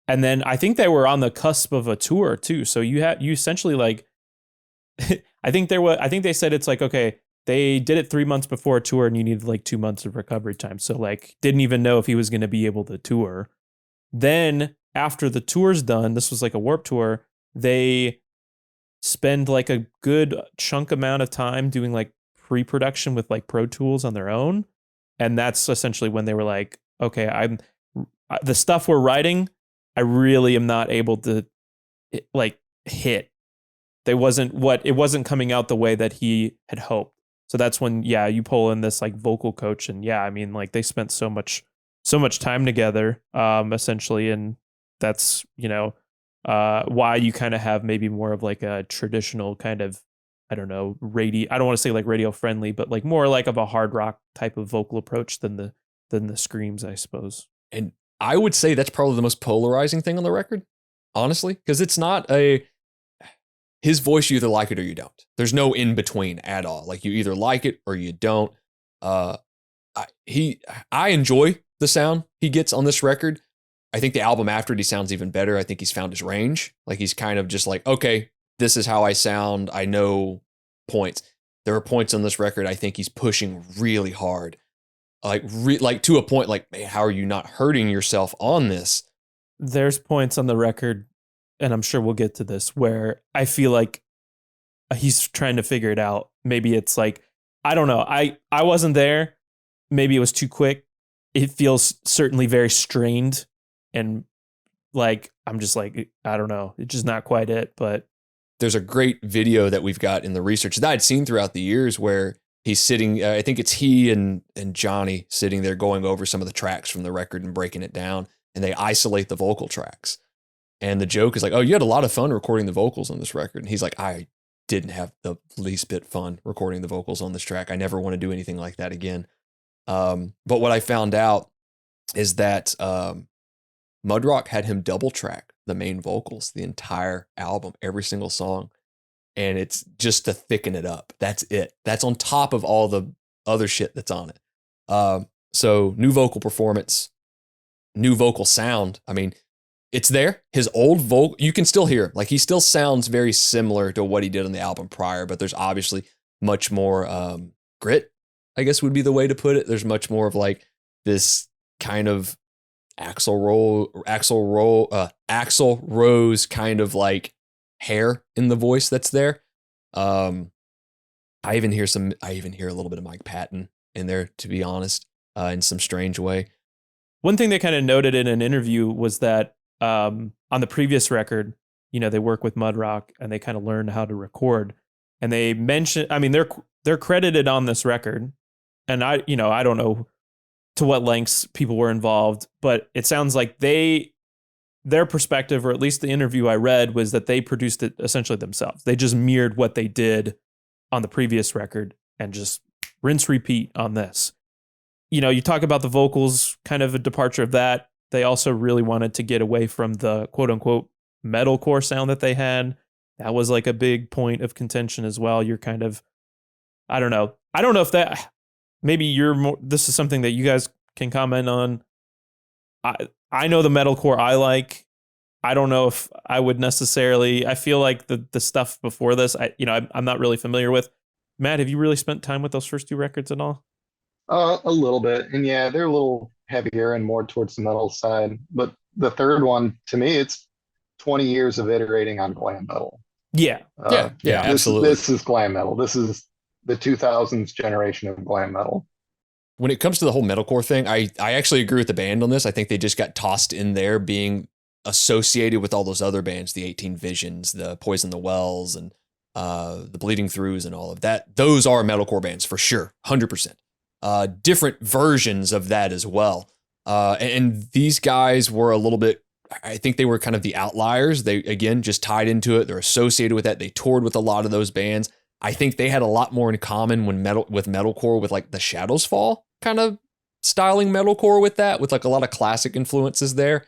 Speaker 8: And then I think they were on the cusp of a tour too. So you essentially like, I think they said it's like, okay, they did it 3 months before a tour and you needed like 2 months of recovery time. So like didn't even know if he was going to be able to tour. Then after the tour's done, this was like a Warped Tour, they spend like a good chunk amount of time doing like pre-production with like Pro Tools on their own. And that's essentially when they were like, okay, the stuff we're writing, I really am not able to like hit. It wasn't coming out the way that he had hoped. So that's when, you pull in this like vocal coach and I mean, like they spent so much time together, essentially. And that's, why you kind of have maybe more of like a traditional kind of, I don't know, I don't want to say like radio friendly, but like more like of a hard rock type of vocal approach than the screams, I suppose.
Speaker 7: And I would say that's probably the most polarizing thing on the record, honestly, because it's not his voice, you either like it or you don't. There's no in between at all. Like you either like it or you don't. I enjoy the sound he gets on this record. I think the album after it, he sounds even better. I think he's found his range. Like he's kind of just like, okay, this is how I sound. I know points. There are points on this record I think he's pushing really hard. Like to a point like, man, how are you not hurting yourself on this?
Speaker 8: There's points on the record, and I'm sure we'll get to this, where I feel like he's trying to figure it out. Maybe it's like, I don't know. I wasn't there. Maybe it was too quick. It feels certainly very strained. And like, I'm just like, I don't know. It's just not quite it. But
Speaker 7: there's a great video that we've got in the research that I'd seen throughout the years where he's sitting, I think it's he and Johnny sitting there going over some of the tracks from the record and breaking it down. And they isolate the vocal tracks. And the joke is like, oh, you had a lot of fun recording the vocals on this record. And he's like, I didn't have the least bit fun recording the vocals on this track. I never want to do anything like that again. But what I found out is that Mudrock had him double track the main vocals, the entire album, every single song. And it's just to thicken it up. That's it. That's on top of all the other shit that's on it. So new vocal performance. new vocal sound. I mean, it's there. His old vocal, you can still hear, like he still sounds very similar to what he did on the album prior, but there's obviously much more grit, I guess would be the way to put it. There's much more of like this kind of Axl Rose kind of like hair in the voice that's there. I even hear a little bit of Mike Patton in there, to be honest, in some strange way.
Speaker 8: One thing they kind of noted in an interview was that on the previous record, you know, they work with Mud Rock and they kind of learned how to record. And they mentioned, I mean, they're credited on this record, and I don't know to what lengths people were involved, but it sounds like their perspective, or at least the interview I read, was that they produced it essentially themselves. They just mirrored what they did on the previous record and just rinse repeat on this. You know, you talk about the vocals, kind of a departure of that. They also really wanted to get away from the quote unquote metalcore sound that they had. That was like a big point of contention as well. You're kind of, I don't know if that, maybe this is something that you guys can comment on. I know the metalcore I like. I don't know if I would necessarily, I feel like the stuff before this, I'm not really familiar with. Matt, have you really spent time with those first two records at all?
Speaker 10: A little bit, and yeah, they're a little heavier and more towards the metal side. But the third one, to me, it's 20 years of iterating on glam metal.
Speaker 8: Yeah,
Speaker 7: absolutely.
Speaker 10: This is glam metal. This is the 2000s generation of glam metal.
Speaker 7: When it comes to the whole metalcore thing, I actually agree with the band on this. I think they just got tossed in there being associated with all those other bands, the 18 Visions, the Poison the Wells, and the Bleeding Throughs and all of that. Those are metalcore bands for sure, 100%. Different versions of that as well. And these guys were a little bit, I think they were kind of the outliers. They, again, just tied into it. They're associated with that. They toured with a lot of those bands. I think they had a lot more in common with metalcore, with like the Shadows Fall kind of styling metalcore with that, with like a lot of classic influences there.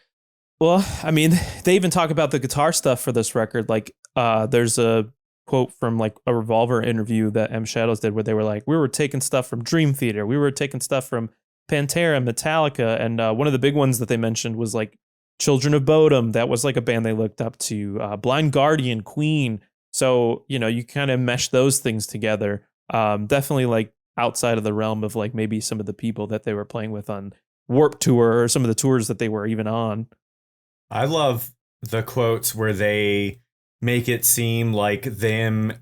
Speaker 8: Well, I mean, they even talk about the guitar stuff for this record. Like, there's a quote from like a Revolver interview that M Shadows did where they were like, we were taking stuff from Dream Theater. We were taking stuff from Pantera, Metallica. And one of the big ones that they mentioned was like Children of Bodom. That was like a band they looked up to. Blind Guardian, Queen. So, you know, you kind of mesh those things together. Definitely like outside of the realm of like maybe some of the people that they were playing with on Warped Tour or some of the tours that they were even on.
Speaker 9: I love the quotes where they make it seem like them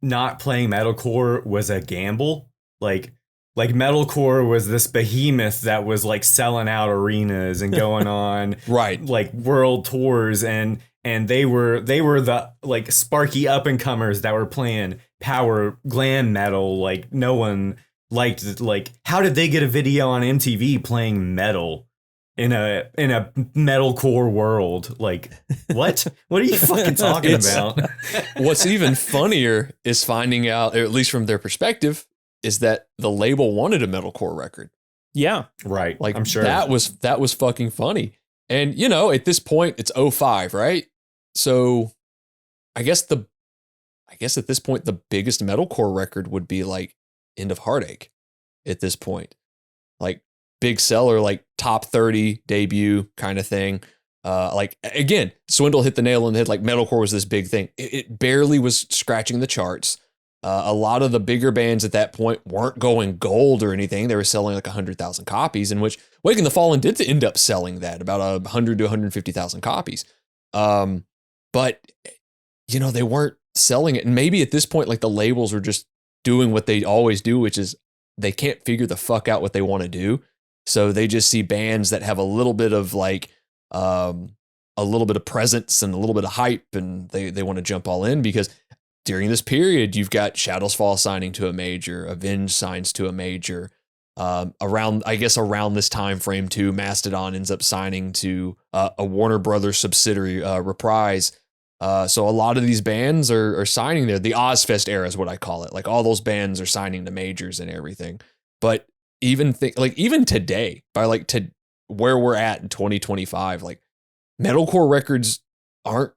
Speaker 9: not playing metalcore was a gamble. Like metalcore was this behemoth that was like selling out arenas and going on
Speaker 7: right,
Speaker 9: like world tours, and they were the like sparky up and comers that were playing power glam metal. Like no one liked it. Like, how did they get a video on MTV playing metal in a metalcore world? Like, what are you fucking talking about?
Speaker 7: What's even funnier is finding out, or at least from their perspective, is that the label wanted a metalcore record.
Speaker 8: Yeah.
Speaker 9: Right.
Speaker 7: Like,
Speaker 9: I'm sure
Speaker 7: that was fucking funny. And, you know, at this point it's 2005, right? So I guess at this point, the biggest metalcore record would be like End of Heartache at this point. Like, big seller, like top 30 debut kind of thing. Like, again, Swindle hit the nail on the head. Like, metalcore was this big thing. It barely was scratching the charts. A lot of the bigger bands at that point weren't going gold or anything. They were selling like 100,000 copies, in which Wake in the Fallen did end up selling that, about 100 to 150,000 copies. But, you know, they weren't selling it. And maybe at this point, like, the labels were just doing what they always do, which is they can't figure the fuck out what they want to do. So they just see bands that have a little bit of like, a little bit of presence and a little bit of hype, and they want to jump all in, because during this period, you've got Shadows Fall signing to a major, Avenged signs to a major. Around this time frame too, Mastodon ends up signing to a Warner Brothers subsidiary, Reprise. So a lot of these bands are signing there. The Ozfest era is what I call it. Like, all those bands are signing to majors and everything. But even today, by like to where we're at in 2025, like, metalcore records aren't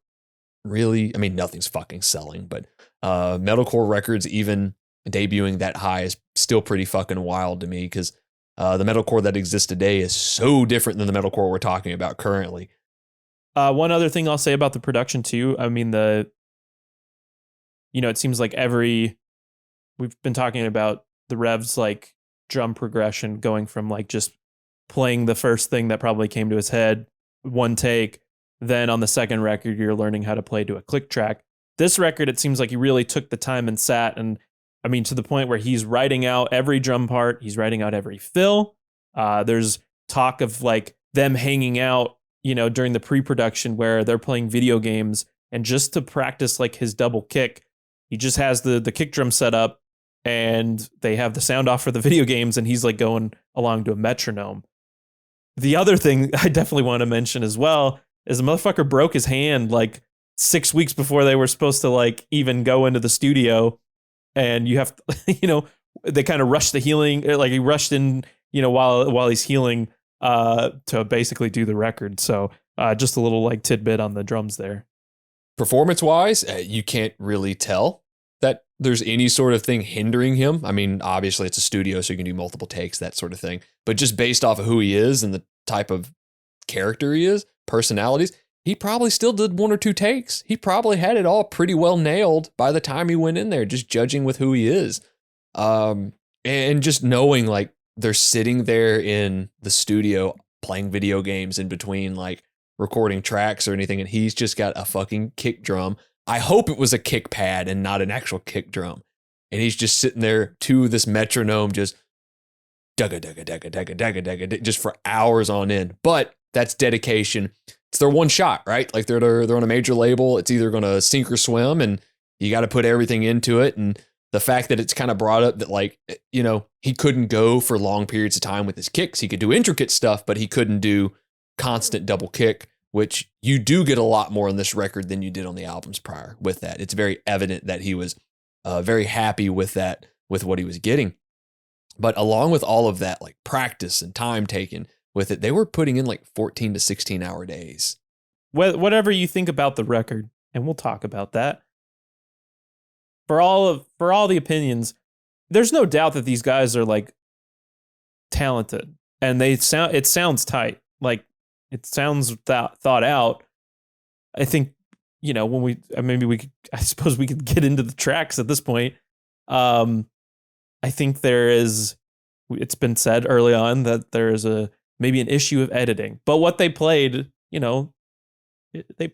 Speaker 7: really, I mean, nothing's fucking selling, but metalcore records even debuting that high is still pretty fucking wild to me, because The metalcore that exists today is so different than the metalcore we're talking about currently.
Speaker 8: One other thing I'll say about the production too. I mean, it seems like we've been talking about the Rev's like drum progression going from like just playing the first thing that probably came to his head, one take. Then on the second record, you're learning how to play to a click track. This record, it seems like he really took the time and sat, and I mean, to the point where he's writing out every drum part. He's writing out every fill. There's talk of like them hanging out, during the pre-production where they're playing video games, and just to practice like his double kick, he just has the kick drum set up and they have the sound off for the video games, and he's like going along to a metronome. The other thing I definitely want to mention as well is the motherfucker broke his hand like 6 weeks before they were supposed to like even go into the studio. And you have, they kind of rushed the healing, like he rushed in, while he's healing to basically do the record. So just a little like tidbit on the drums there.
Speaker 7: Performance wise, you can't really tell that there's any sort of thing hindering him. I mean, obviously it's a studio, so you can do multiple takes, that sort of thing. But just based off of who he is and the type of character he is, personalities, he probably still did 1 or 2 takes. He probably had it all pretty well nailed by the time he went in there, just judging with who he is. And just knowing like they're sitting there in the studio playing video games in between like recording tracks or anything, and he's just got a fucking kick drum. I hope it was a kick pad and not an actual kick drum. And he's just sitting there to this metronome, just dugga dugga dugga dugga dugga dugga, just for hours on end. But that's dedication. It's their one shot, right? Like they're on a major label. It's either going to sink or swim, and you got to put everything into it. And the fact that it's kind of brought up that like, he couldn't go for long periods of time with his kicks. He could do intricate stuff, but he couldn't do constant double kick, which you do get a lot more on this record than you did on the albums prior with that. It's very evident that he was very happy with that, with what he was getting. But along with all of that, like practice and time taken with it, they were putting in like 14 to 16 hour days.
Speaker 8: Whatever you think about the record, and we'll talk about that. For all the opinions, there's no doubt that these guys are like talented, and it sounds tight. Like it sounds thought out. I think, I suppose we could get into the tracks at this point. I think it's been said early on that there is maybe an issue of editing, but what they played, they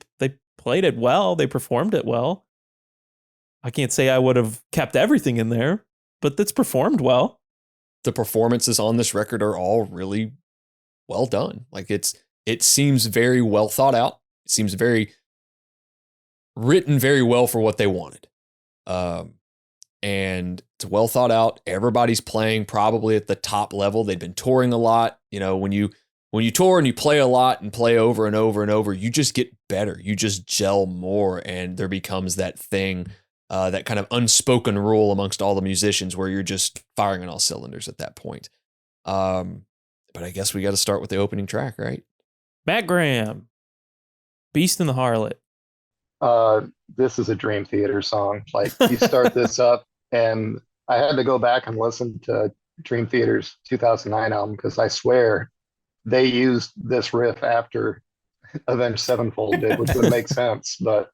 Speaker 8: played it well. They performed it well. I can't say I would have kept everything in there, but it's performed well.
Speaker 7: The performances on this record are all really well done. Like it seems very well thought out. It seems written very well for what they wanted. And it's well thought out. Everybody's playing probably at the top level. They've been touring a lot. When you tour and you play a lot and play over and over and over, you just get better. You just gel more, and there becomes that thing, that kind of unspoken rule amongst all the musicians where you're just firing on all cylinders at that point. But I guess we got to start with the opening track, right?
Speaker 8: Matt Graham, Beast and the Harlot.
Speaker 10: This is a Dream Theater song. Like you start this up, and I had to go back and listen to Dream Theater's 2009 album, because I swear they used this riff after Avenged Sevenfold did, which would make sense. But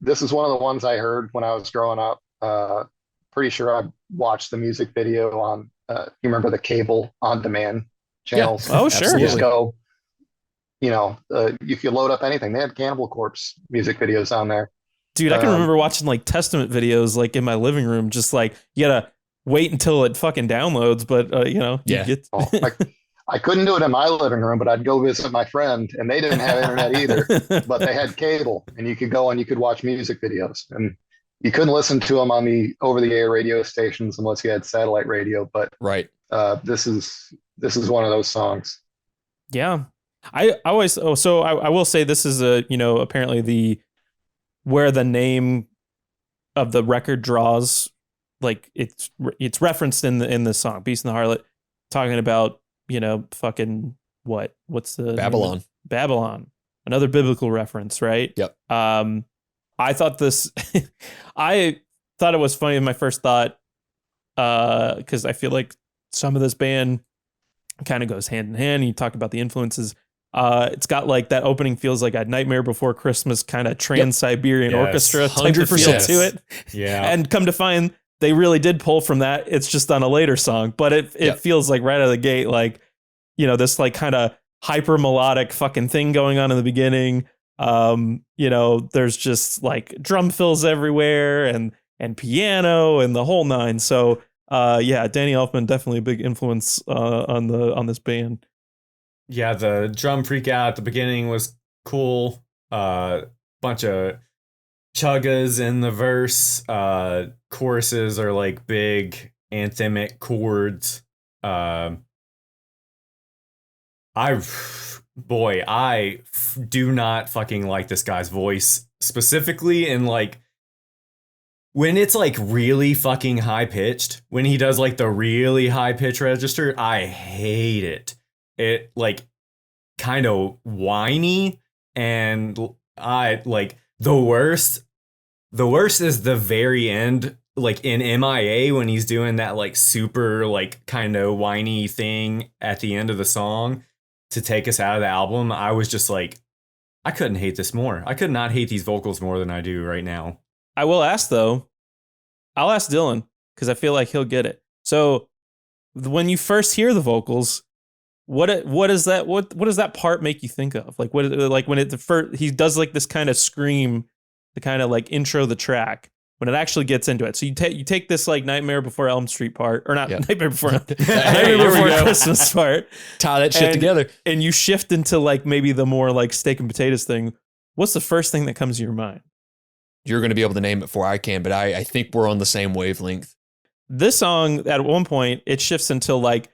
Speaker 10: this is one of the ones I heard when I was growing up. Pretty sure I watched the music video on, you remember the cable on demand channels?
Speaker 8: Yeah. Oh, sure.
Speaker 10: You just go, if you load up anything, they had Cannibal Corpse music videos on there.
Speaker 8: Dude, I can remember watching like Testament videos like in my living room, just like you gotta wait until it fucking downloads. But
Speaker 10: I couldn't do it in my living room, but I'd go visit my friend, and they didn't have internet either, but they had cable, and you could go and you could watch music videos, and you couldn't listen to them on the over-the-air radio stations unless you had satellite radio. But
Speaker 7: right,
Speaker 10: this is one of those songs.
Speaker 8: Yeah, I will say this is apparently where the name of the record draws, like it's referenced in the song Beast and the Harlot, talking about fucking what's the
Speaker 7: Babylon.
Speaker 8: Babylon, another biblical reference, right?
Speaker 7: Yep.
Speaker 8: I thought I thought it was funny in my first thought, because I feel like some of this band kind of goes hand in hand. You talked about the influences. It's got like that opening feels like a Nightmare Before Christmas kind of Trans-Siberian
Speaker 9: Yes,
Speaker 8: Orchestra type of feel
Speaker 7: 100%.
Speaker 8: to it.
Speaker 9: Yeah.
Speaker 8: And come to find they really did pull from that. It's just on a later song, but it feels like right out of the gate, like, you know, this like kind of hyper melodic fucking thing going on in the beginning. You know, there's just like drum fills everywhere and piano and the whole nine. So yeah, Danny Elfman definitely a big influence on this band.
Speaker 9: Yeah, the drum freak out at the beginning was cool. Bunch of chuggas in the verse. Choruses are like big anthemic chords. I do not fucking like this guy's voice specifically, and like when it's like really fucking high pitched, when he does like the really high pitch register, I hate it. It like kind of whiny, and I like the worst is the very end, like in M.I.A. when he's doing that like super like kind of whiny thing at the end of the song to take us out of the album. I was just like, I couldn't hate this more. I could not hate these vocals more than I do right now.
Speaker 8: I will ask though, I'll ask Dylan because I feel like he'll get it. So when you first hear the vocals, what does that part make you think of? Like when he does like this kind of scream, the kind of like intro the track when it actually gets into it. So you take this like Nightmare Before Elm Street part, or not Nightmare Before Nightmare Before Christmas part.
Speaker 7: Tie that shit together.
Speaker 8: And you shift into like maybe the more like steak and potatoes thing. What's the first thing that comes to your mind?
Speaker 7: You're going to be able to name it before I can, but I think we're on the same wavelength.
Speaker 8: This song, at one point, it shifts into like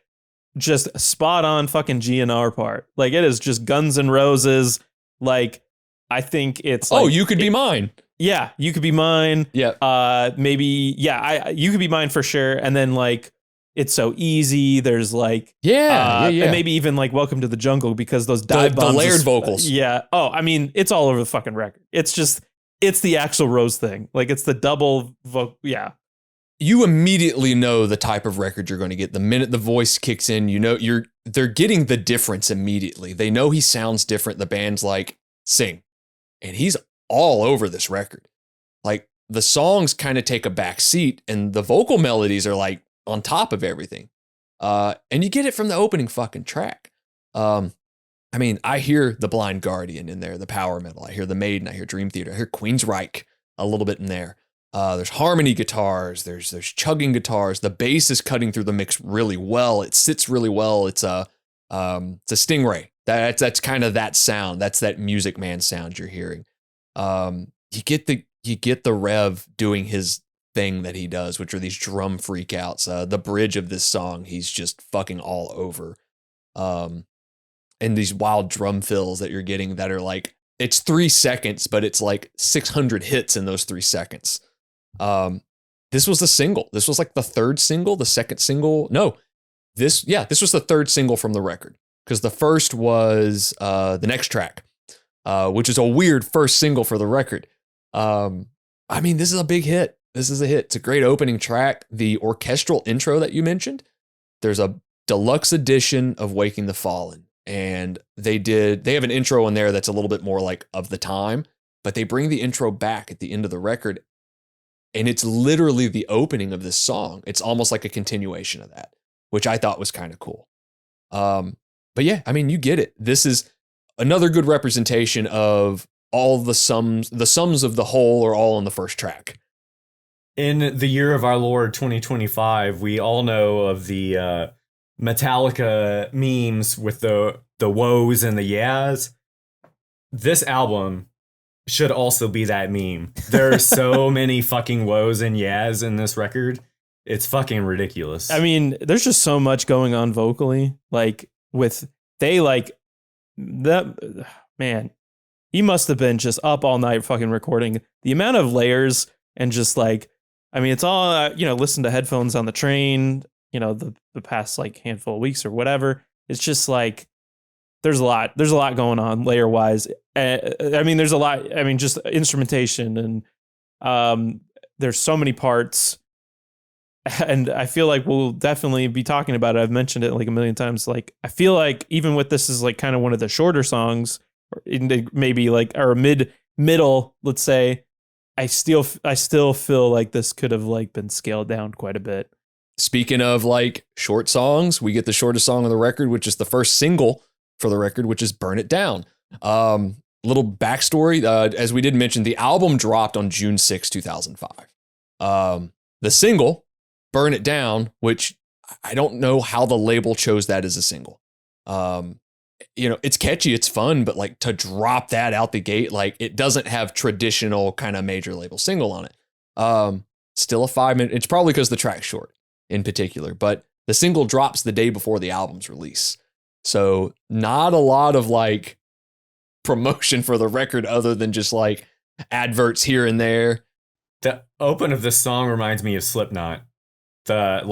Speaker 8: just spot on fucking GNR part. Like it is just Guns N' Roses. Like I think it's like,
Speaker 7: You Could Be Mine.
Speaker 8: Yeah, You Could Be Mine.
Speaker 7: Yeah.
Speaker 8: Maybe, yeah, You Could Be Mine for sure. And then like It's So Easy. There's like
Speaker 7: and
Speaker 8: maybe even like Welcome to the Jungle, because those dive
Speaker 7: the
Speaker 8: bombs,
Speaker 7: layered vocals.
Speaker 8: Yeah. Oh, I mean, it's all over the fucking record. It's the Axl Rose thing. Like it's the double yeah.
Speaker 7: You immediately know the type of record you're going to get. The minute the voice kicks in, you know they're getting the difference immediately. They know he sounds different. The band's like, sing. And he's all over this record. Like the songs kind of take a back seat and the vocal melodies are like on top of everything. And you get it from the opening fucking track. I mean, I hear the Blind Guardian in there, the power metal. I hear the Maiden. I hear Dream Theater. I hear Queensryche a little bit in there. There's harmony guitars. There's chugging guitars. The bass is cutting through the mix really well. It sits really well. It's a Stingray. That's kind of that sound. That's that Music Man sound you're hearing. You get the Rev doing his thing that he does, which are these drum freakouts. The bridge of this song, he's just fucking all over. And these wild drum fills that you're getting that are like, it's 3 seconds, but it's like 600 hits in those 3 seconds. This was the single. This was like the third single, the second single. No, this was the third single from the record, because the first was the next track, which is a weird first single for the record. I mean, this is a big hit. This is a hit. It's a great opening track. The orchestral intro that you mentioned, there's a deluxe edition of Waking the Fallen, and they have an intro in there that's a little bit more like of the time, but they bring the intro back at the end of the record, and it's literally the opening of this song. It's almost like a continuation of that, which I thought was kind of cool. But yeah, I mean, you get it. This is another good representation of all the sums of the whole are all on the first track.
Speaker 9: In the year of our Lord 2025, we all know of the Metallica memes with the woes and the yeahs. This album should also be that meme. There are so many fucking woes and yeahs in this record. It's fucking ridiculous.
Speaker 8: I mean, there's just so much going on vocally. Like that man, he must have been just up all night fucking recording. The amount of layers and just like, I mean, it's all, listen to headphones on the train, the past like handful of weeks or whatever. It's just like, there's a lot going on layer wise. I mean, there's a lot, just instrumentation and there's so many parts. and I feel like we'll definitely be talking about it. I've mentioned it like a million times. Like, I feel like even with this is like kind of one of the shorter songs, or maybe like, or middle, let's say, I still feel like this could have like been scaled down quite a bit.
Speaker 7: Speaking of like short songs, we get the shortest song on the record, which is the first single for the record, which is Burn It Down. Little backstory, as we did mention, the album dropped on June 6, 2005. The single, Burn It Down, which I don't know how the label chose that as a single. It's catchy, it's fun, but like to drop that out the gate, like it doesn't have traditional kind of major label single on it. Still a 5-minute, it's probably because the track's short in particular, but the single drops the day before the album's release. So not a lot of like promotion for the record other than just like adverts here and there.
Speaker 9: The open of this song reminds me of Slipknot. The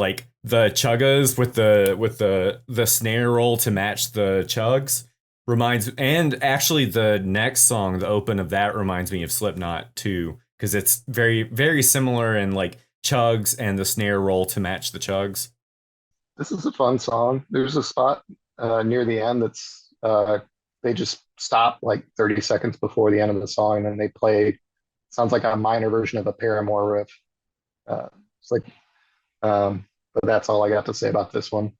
Speaker 9: chuggas with the snare roll to match the chugs and actually the next song, the open of that, reminds me of Slipknot too, because it's very, very similar in like chugs and the snare roll to match the chugs.
Speaker 10: This is a fun song. There's a spot near the end that's they just stop like 30 seconds before the end of the song, and then they play. Sounds like a minor version of a Paramore riff. It's like, but that's all I got to say about this one.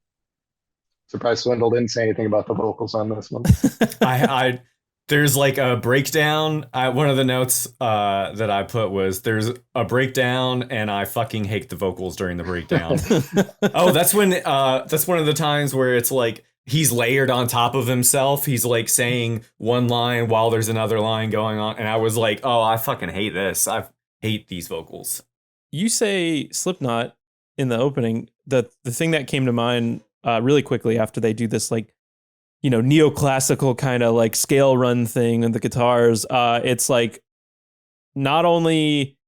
Speaker 10: Surprised Swindle didn't say anything about the vocals on this one.
Speaker 9: There's like a breakdown. One of the notes that I put was there's a breakdown and I fucking hate the vocals during the breakdown. Oh, that's one of the times where it's like he's layered on top of himself. He's like saying one line while there's another line going on. And I was like, oh, I fucking hate this. I hate these vocals.
Speaker 8: You say Slipknot in the opening. The thing that came to mind really quickly after they do this, like, neoclassical kind of like scale run thing and the guitars, it's like not only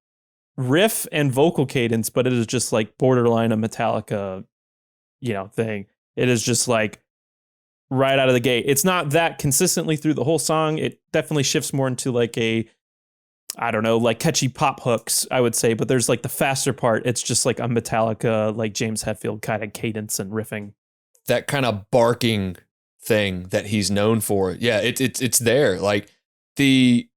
Speaker 8: riff and vocal cadence, but it is just like borderline a Metallica, thing. It is just like right out of the gate. It's not that consistently through the whole song. It definitely shifts more into like like catchy pop hooks, I would say. But there's like the faster part. It's just like a Metallica, like James Hetfield kind of cadence and riffing.
Speaker 7: That kind of barking thing that he's known for. Yeah, it's there. Like the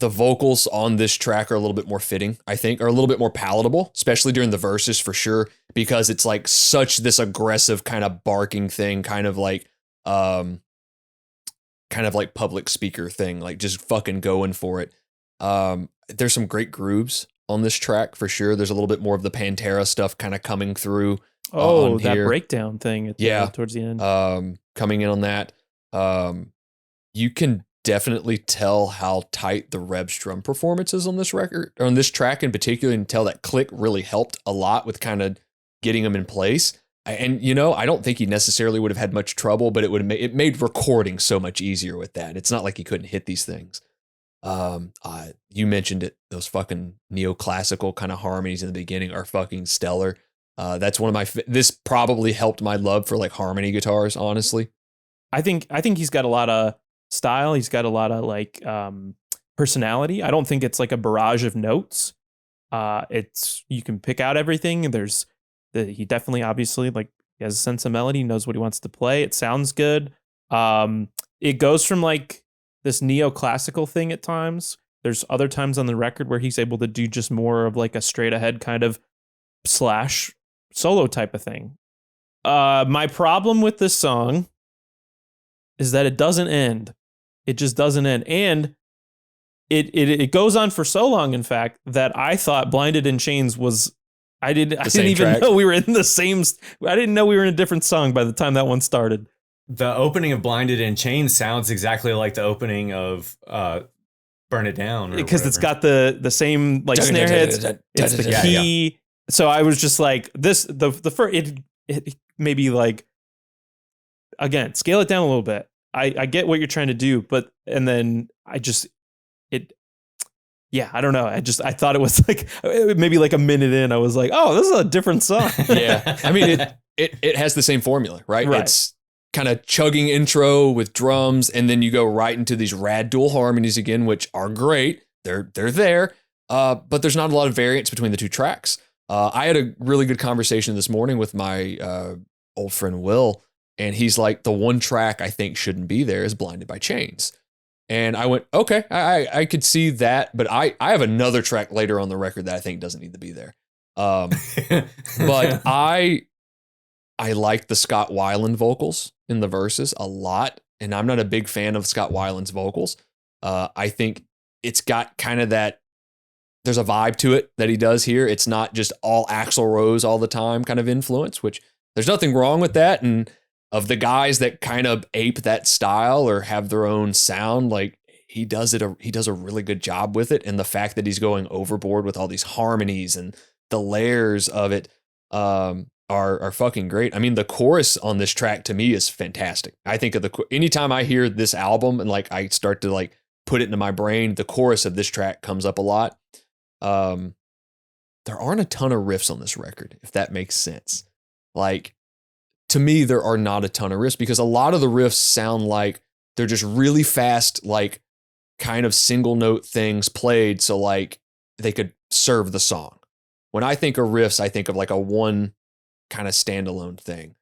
Speaker 7: vocals on this track are a little bit more fitting, I think, or a little bit more palatable, especially during the verses for sure, because it's like such this aggressive kind of barking thing, kind of like public speaker thing, like just fucking going for it. There's some great grooves on this track for sure. There's a little bit more of the Pantera stuff kind of coming through.
Speaker 8: Oh, that breakdown thing towards the end.
Speaker 7: Coming in on that. You can definitely tell how tight the Reb's drum performance is on this record, or on this track in particular, and tell that click really helped a lot with kind of getting them in place. And, I don't think he necessarily would have had much trouble, but it made recording so much easier with that. It's not like he couldn't hit these things. You mentioned it. Those fucking neoclassical kind of harmonies in the beginning are fucking stellar. That's one of my, this probably helped my love for like harmony guitars, honestly.
Speaker 8: I think he's got a lot of style. He's got a lot of like personality. I don't think it's like a barrage of notes. You can pick out everything. He definitely obviously like he has a sense of melody, knows what he wants to play. It sounds good. It goes from like this neoclassical thing at times. There's other times on the record where he's able to do just more of like a straight ahead kind of slash solo type of thing. My problem with this song is that it doesn't end. It just doesn't end. And it goes on for so long, in fact, that I thought Blinded in Chains was, I didn't even know we were in the same, I didn't know we were in a different song by the time that one started.
Speaker 9: The opening of Blinded in Chains sounds exactly like the opening of Burn It Down.
Speaker 8: Because it's got the same like snare hits. It's the key. Yeah. So I was just like, the first, it maybe like, again, scale it down a little bit. I get what you're trying to do, but, and then I don't know. I thought it was like, maybe like a minute in, I was like, oh, this is a different song.
Speaker 7: Yeah. I mean, it has the same formula, right? It's kind of chugging intro with drums, and then you go right into these rad dual harmonies again, which are great. They're there. But there's not a lot of variance between the two tracks. I had a really good conversation this morning with my old friend Will, and he's like, the one track I think shouldn't be there is Blinded by Chains. And I went, okay, I could see that, but I have another track later on the record that I think doesn't need to be there. But I like the Scott Weiland vocals in the verses a lot, and I'm not a big fan of Scott Weiland's vocals. I think it's got kind of that, there's a vibe to it that he does here. It's not just all Axl Rose all the time kind of influence, which there's nothing wrong with that. And of the guys that kind of ape that style or have their own sound, like he does a really good job with it. And the fact that he's going overboard with all these harmonies and the layers of it are fucking great. I mean, the chorus on this track to me is fantastic. I think of anytime I hear this album and like I start to like put it into my brain, the chorus of this track comes up a lot. There aren't a ton of riffs on this record, if that makes sense. Like, to me, there are not a ton of riffs because a lot of the riffs sound like they're just really fast, like kind of single note things played. So like they could serve the song. When I think of riffs, I think of like a one kind of standalone thing.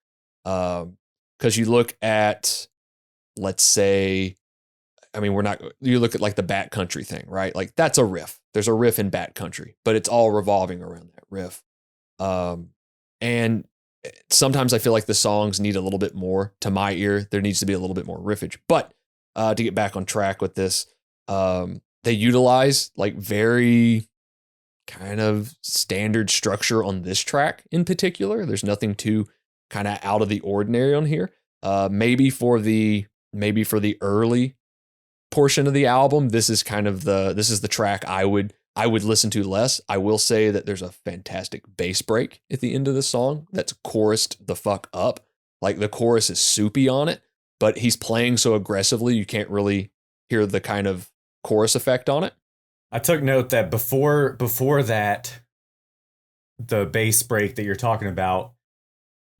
Speaker 7: Cause you look at, let's say, I mean, you look at like the Bat Country thing, right? Like that's a riff. There's a riff in Bat Country, but it's all revolving around that riff. And sometimes I feel like the songs need a little bit more to my ear. There needs to be a little bit more riffage, but to get back on track with this, they utilize like very kind of standard structure on this track in particular. There's nothing too kind of out of the ordinary on here. Maybe for the early portion of the album, this is the track I would listen to less. I will say that there's a fantastic bass break at the end of the song that's chorused the fuck up. Like the chorus is soupy on it, but he's playing so aggressively you can't really hear the kind of chorus effect on it.
Speaker 9: I took note that before that, the bass break that you're talking about,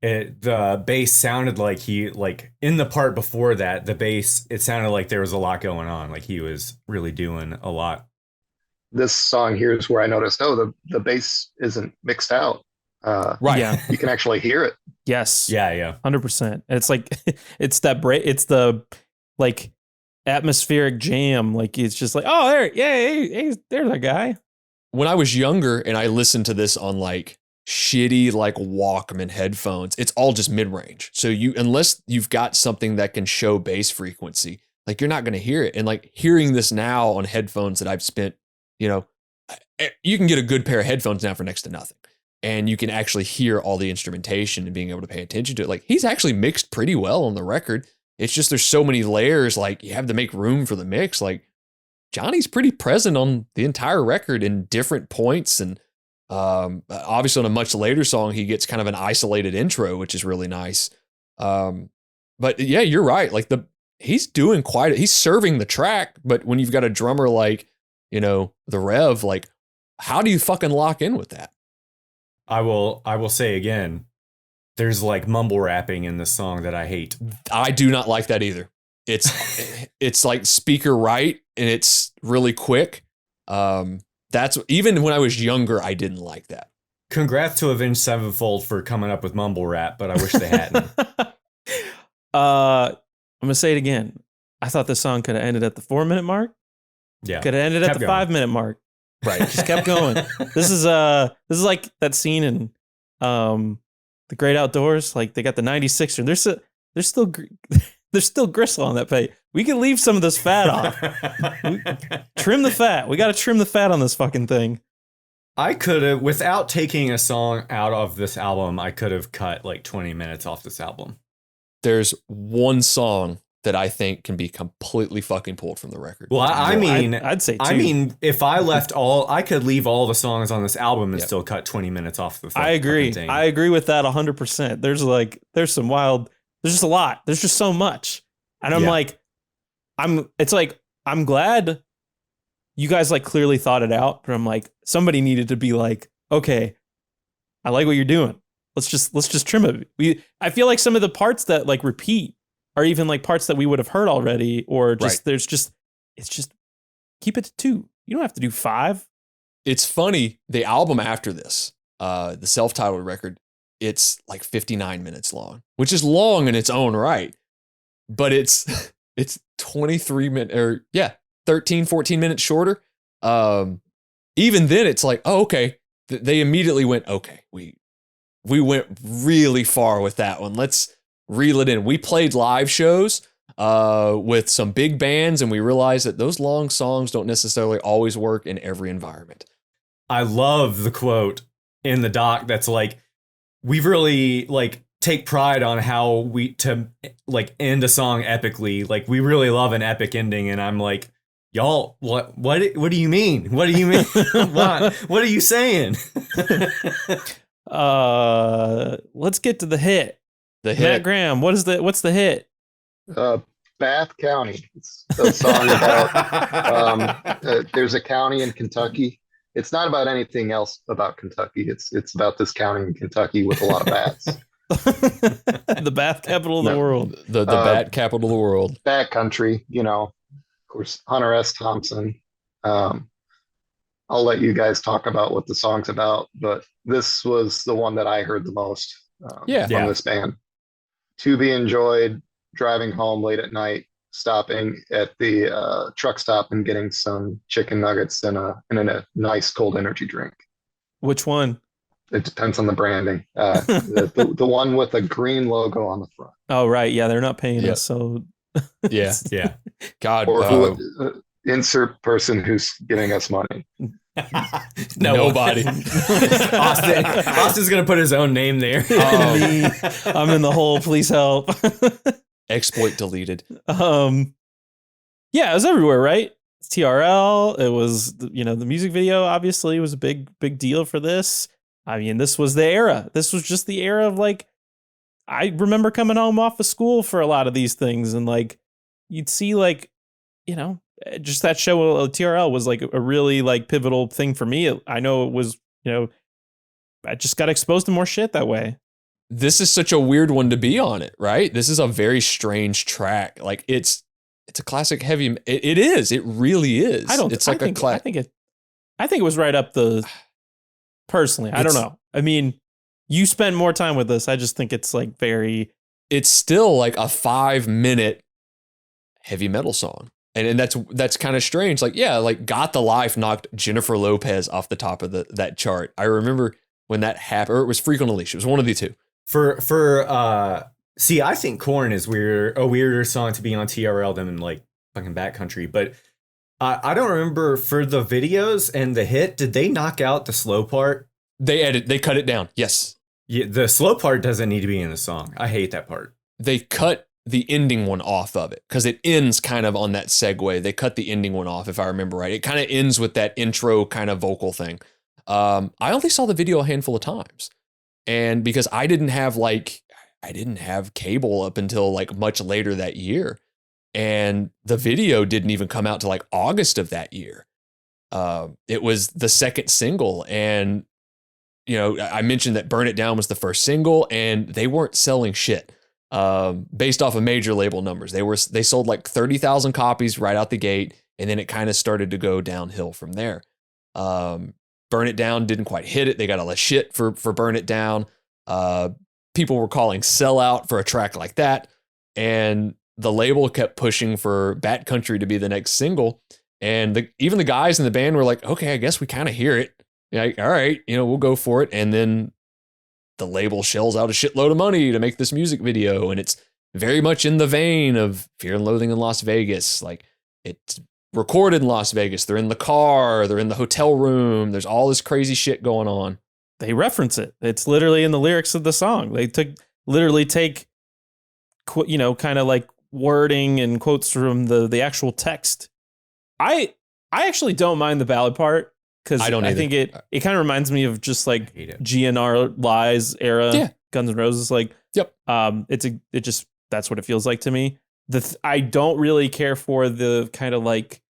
Speaker 9: the bass sounded like in the part before that, the bass, it sounded like there was a lot going on. Like he was really doing a lot.
Speaker 10: This song here is where I noticed, the bass isn't mixed out.
Speaker 7: Right.
Speaker 8: Yeah.
Speaker 10: You can actually hear it.
Speaker 8: Yes.
Speaker 9: Yeah.
Speaker 8: 100%. It's like, it's that break. It's the like atmospheric jam. Like it's just like, oh, there, yeah, hey, there's a guy.
Speaker 7: When I was younger and I listened to this on like shitty like Walkman headphones, it's all just mid-range. So unless you've got something that can show bass frequency, like you're not going to hear it. And like hearing this now on headphones that I've spent, you can get a good pair of headphones now for next to nothing. And you can actually hear all the instrumentation and being able to pay attention to it. Like he's actually mixed pretty well on the record. It's just there's so many layers, like you have to make room for the mix. Like Johnny's pretty present on the entire record in different points. And obviously on a much later song, he gets kind of an isolated intro, which is really nice. But yeah, you're right. Like he's serving the track, but when you've got a drummer like, the Rev, like how do you fucking lock in with that?
Speaker 9: I will say again, there's like mumble rapping in this song that I hate.
Speaker 7: I do not like that either. It's like speaker right, and it's really quick. That's even when I was younger, I didn't like that.
Speaker 9: Congrats to Avenged Sevenfold for coming up with mumble rap, but I wish they hadn't.
Speaker 8: I'm gonna say it again. I thought this song could have ended at the 4-minute mark.
Speaker 9: Yeah,
Speaker 8: could have ended at the 5-minute mark.
Speaker 7: Right,
Speaker 8: just kept going. This is like that scene in The Great Outdoors. Like they got the 96er. There's still gristle on that pay. We can leave some of this fat off. Trim the fat. We got to trim the fat on this fucking thing.
Speaker 9: I could have, without taking a song out of this album, I could have cut like 20 minutes off this album.
Speaker 7: There's one song that I think can be completely fucking pulled from the record.
Speaker 9: Well,
Speaker 8: I'd say two.
Speaker 9: I mean, if I could leave all the songs on this album and still cut 20 minutes off the
Speaker 8: I agree.
Speaker 9: thing.
Speaker 8: I agree with that 100%. There's some wild, there's just a lot. There's just so much. And I'm glad you guys like clearly thought it out, but I'm like, somebody needed to be like, okay, I like what you're doing. Let's just trim it. I feel like some of the parts that like repeat are even like parts that we would have heard already, or just
Speaker 7: right.
Speaker 8: It's just keep it to 2. You don't have to do 5.
Speaker 7: It's funny, the album after this, the self-titled record, it's like 59 minutes long, which is long in its own right. But it's 23 minutes, or 13, 14 minutes shorter. Even then it's like, oh, okay. They immediately went, okay, we went really far with that one. Let's reel it in. We played live shows with some big bands, and we realized that those long songs don't necessarily always work in every environment.
Speaker 9: I love the quote in the doc that's like, we really like take pride on how we to like end a song epically. Like, we really love an epic ending. And I'm like, y'all, what do you mean? What do you mean? What are you saying?
Speaker 8: Let's get to the hit.
Speaker 7: The hit.
Speaker 8: Matt Graham, what's the hit?
Speaker 10: Bath County. It's a song about there's a county in Kentucky. It's not about anything else about Kentucky. It's about this county in Kentucky with a lot of bats.
Speaker 8: The bath capital of the world.
Speaker 7: The bat capital of the world.
Speaker 10: Bat country, of course, Hunter S. Thompson. I'll let you guys talk about what the song's about, but this was the one that I heard the most from this band. To be enjoyed, driving home late at night, stopping at the truck stop and getting some chicken nuggets and a nice cold energy drink.
Speaker 8: Which one?
Speaker 10: It depends on the branding. The one with a green logo on the front.
Speaker 8: Oh, right. Yeah, they're not paying us, so...
Speaker 7: Yeah. God.
Speaker 10: Or insert person who's giving us money.
Speaker 7: Nobody.
Speaker 9: Austin's gonna put his own name there.
Speaker 8: I'm in the hole. Please help.
Speaker 7: Exploit deleted.
Speaker 8: Yeah, it was everywhere, right? It's TRL. It was, the music video obviously was a big deal for this. I mean, this was the era. This was just the era of like, I remember coming home off of school for a lot of these things, and like, you'd see like, just that show TRL was like a really like pivotal thing for me. I know it was, I just got exposed to more shit that way.
Speaker 7: This is such a weird one to be on it, right? This is a very strange track. Like it's a classic heavy. It is. It really is. I think it was right up the. Personally, I don't know. I mean, you spend more time with this. I just think it's like very. It's still like a 5-minute heavy metal song. And that's kind of strange. Like, like Got the Life knocked Jennifer Lopez off the top of that chart. I remember when that happened, or it was Freak on a Leash. It was one of the two.
Speaker 9: See, I think Korn is a weirder song to be on TRL than like fucking Backcountry. But I don't remember for the videos and the hit, did they knock out the slow part?
Speaker 7: They cut it down. Yes.
Speaker 9: Yeah, the slow part doesn't need to be in the song. I hate that part.
Speaker 7: They cut the ending one off of it because it ends kind of on that segue. They cut the ending one off, if I remember right. It kind of ends with that intro kind of vocal thing. I only saw the video a handful of times, and because I didn't have cable up until like much later that year, and the video didn't even come out to like August of that year. It was the second single, and I mentioned that Burn It Down was the first single, and they weren't selling shit. Based off of major label numbers, they sold like 30,000 copies right out the gate, and then it kind of started to go downhill from there. Burn It Down didn't quite hit it. They got a lot of shit for Burn It Down. People were calling Sellout for a track like that, and the label kept pushing for Bat Country to be the next single. And even the guys in the band were like, okay, I guess we kind of hear it. Like, all right, we'll go for it. And then the label shells out a shitload of money to make this music video. And it's very much in the vein of Fear and Loathing in Las Vegas. Like, it's recorded in Las Vegas. They're in the car. They're in the hotel room. There's all this crazy shit going on.
Speaker 8: They reference it. It's literally in the lyrics of the song. They literally take, kind of like wording and quotes from the actual text. I actually don't mind the ballad part. Because I think it kind of reminds me of just like GNR Lies era, Guns N' Roses. Like,
Speaker 7: yep.
Speaker 8: That's what it feels like to me. I don't really care for the kind of like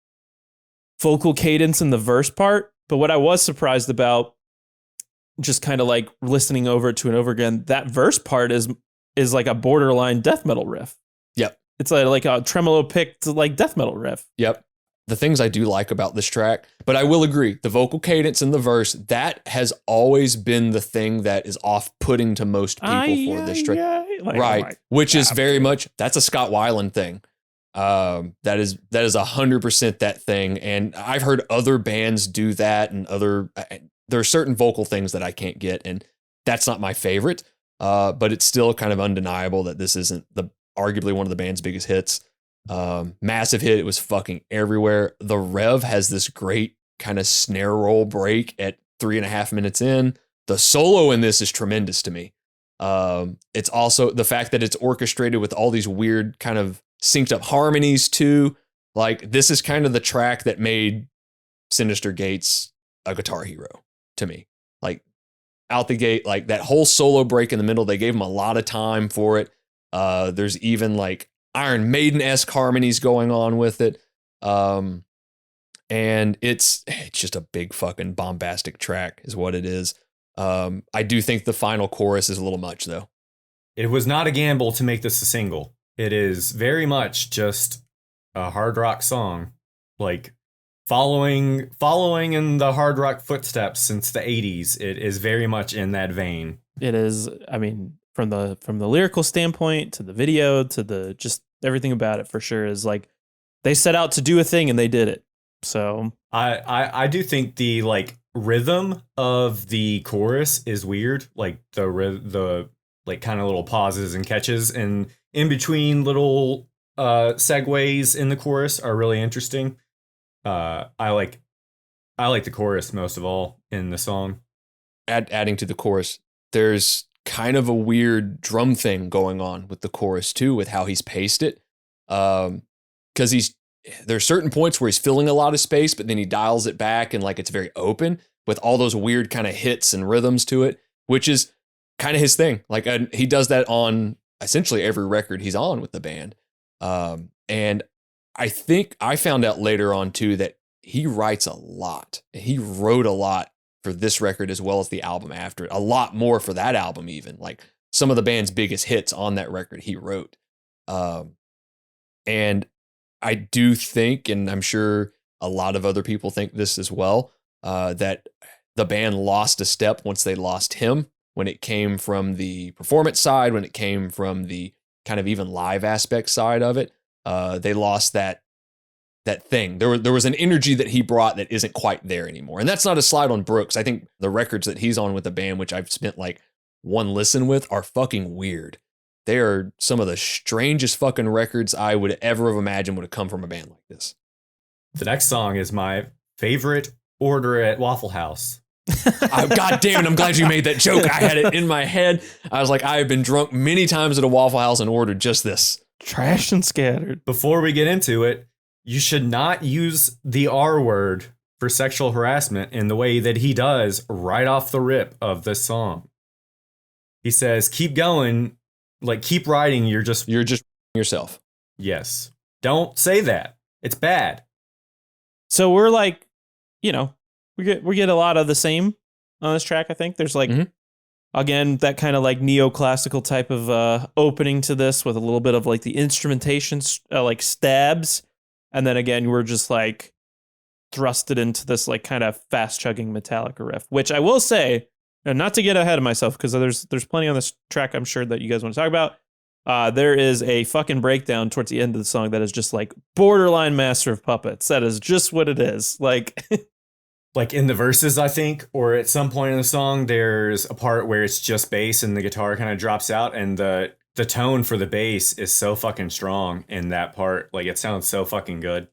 Speaker 8: vocal cadence in the verse part. But what I was surprised about, just kind of like listening over it to and over again, that verse part is like a borderline death metal riff.
Speaker 7: Yep.
Speaker 8: It's like a tremolo picked like death metal riff.
Speaker 7: Yep. the things I do like about this track. But I will agree, the vocal cadence in the verse, that has always been the thing that is off-putting to most people for this track. Right. Which is very much, that's a Scott Weiland thing. That is 100% that thing. And I've heard other bands do that, and there are certain vocal things that I can't get, and that's not my favorite. But it's still kind of undeniable that this isn't arguably one of the band's biggest hits. Massive hit. It was fucking everywhere. The Rev has this great kind of snare roll break at 3.5 minutes in. The solo in this is tremendous to me. It's also the fact that it's orchestrated with all these weird kind of synced up harmonies too. Like, this is kind of the track that made Sinister Gates a guitar hero to me. Like, out the gate, like that whole solo break in the middle, they gave him a lot of time for it. There's even like Iron Maiden-esque harmonies going on with it. And it's just a big fucking bombastic track is what it is. I do think the final chorus is a little much though.
Speaker 9: It was not a gamble to make this a single. It is very much just a hard rock song, like following in the hard rock footsteps since the 80s. It is very much in that vein.
Speaker 8: It is. I mean, from the lyrical standpoint to the video to the just everything about it, for sure, is like they set out to do a thing and they did it. So
Speaker 9: I do think the like rhythm of the chorus is weird, like the like kind of little pauses and catches and in between little segues in the chorus are really interesting. I like the chorus most of all in the song.
Speaker 7: Adding to the chorus, there's kind of a weird drum thing going on with the chorus too, with how he's paced it. Because there's certain points where he's filling a lot of space, but then he dials it back and like it's very open with all those weird kind of hits and rhythms to it, which is kind of his thing. Like he does that on essentially every record he's on with the band. And I think I found out later on too that he writes a lot. He wrote a lot for this record as well as the album after it. A lot more for that album even. Like some of the band's biggest hits on that record he wrote. And I do think, and I'm sure a lot of other people think this as well, that the band lost a step once they lost him, when it came from the performance side, when it came from the kind of even live aspect side of it. They lost that thing. There was an energy that he brought that isn't quite there anymore. And that's not a slide on Brooks. I think the records that he's on with the band, which I've spent like one listen with, are fucking weird. They are some of the strangest fucking records I would ever have imagined would have come from a band like this.
Speaker 9: The next song is my favorite order at Waffle House.
Speaker 7: God damn it, I'm glad you made that joke. I had it in my head. I was like, I have been drunk many times at a Waffle House and ordered just this.
Speaker 8: Trashed and scattered.
Speaker 9: Before we get into it, you should not use the R word for sexual harassment in the way that he does right off the rip of this song. He says, keep going, like keep writing, you're just
Speaker 7: yourself.
Speaker 9: Yes. Don't say that. It's bad.
Speaker 8: So we're like, we get a lot of the same on this track, I think. There's like, again, that kind of like neoclassical type of opening to this with a little bit of like the instrumentation, like stabs. And then again, we're just like thrusted into this like kind of fast chugging Metallica riff, which I will say, not to get ahead of myself, because there's plenty on this track I'm sure that you guys want to talk about. There is a fucking breakdown towards the end of the song that is just like borderline Master of Puppets. That is just what it is. Like...
Speaker 9: Like in the verses, I think, or at some point in the song, there's a part where it's just bass and the guitar kind of drops out, and the tone for the bass is so fucking strong in that part. Like, it sounds so fucking good.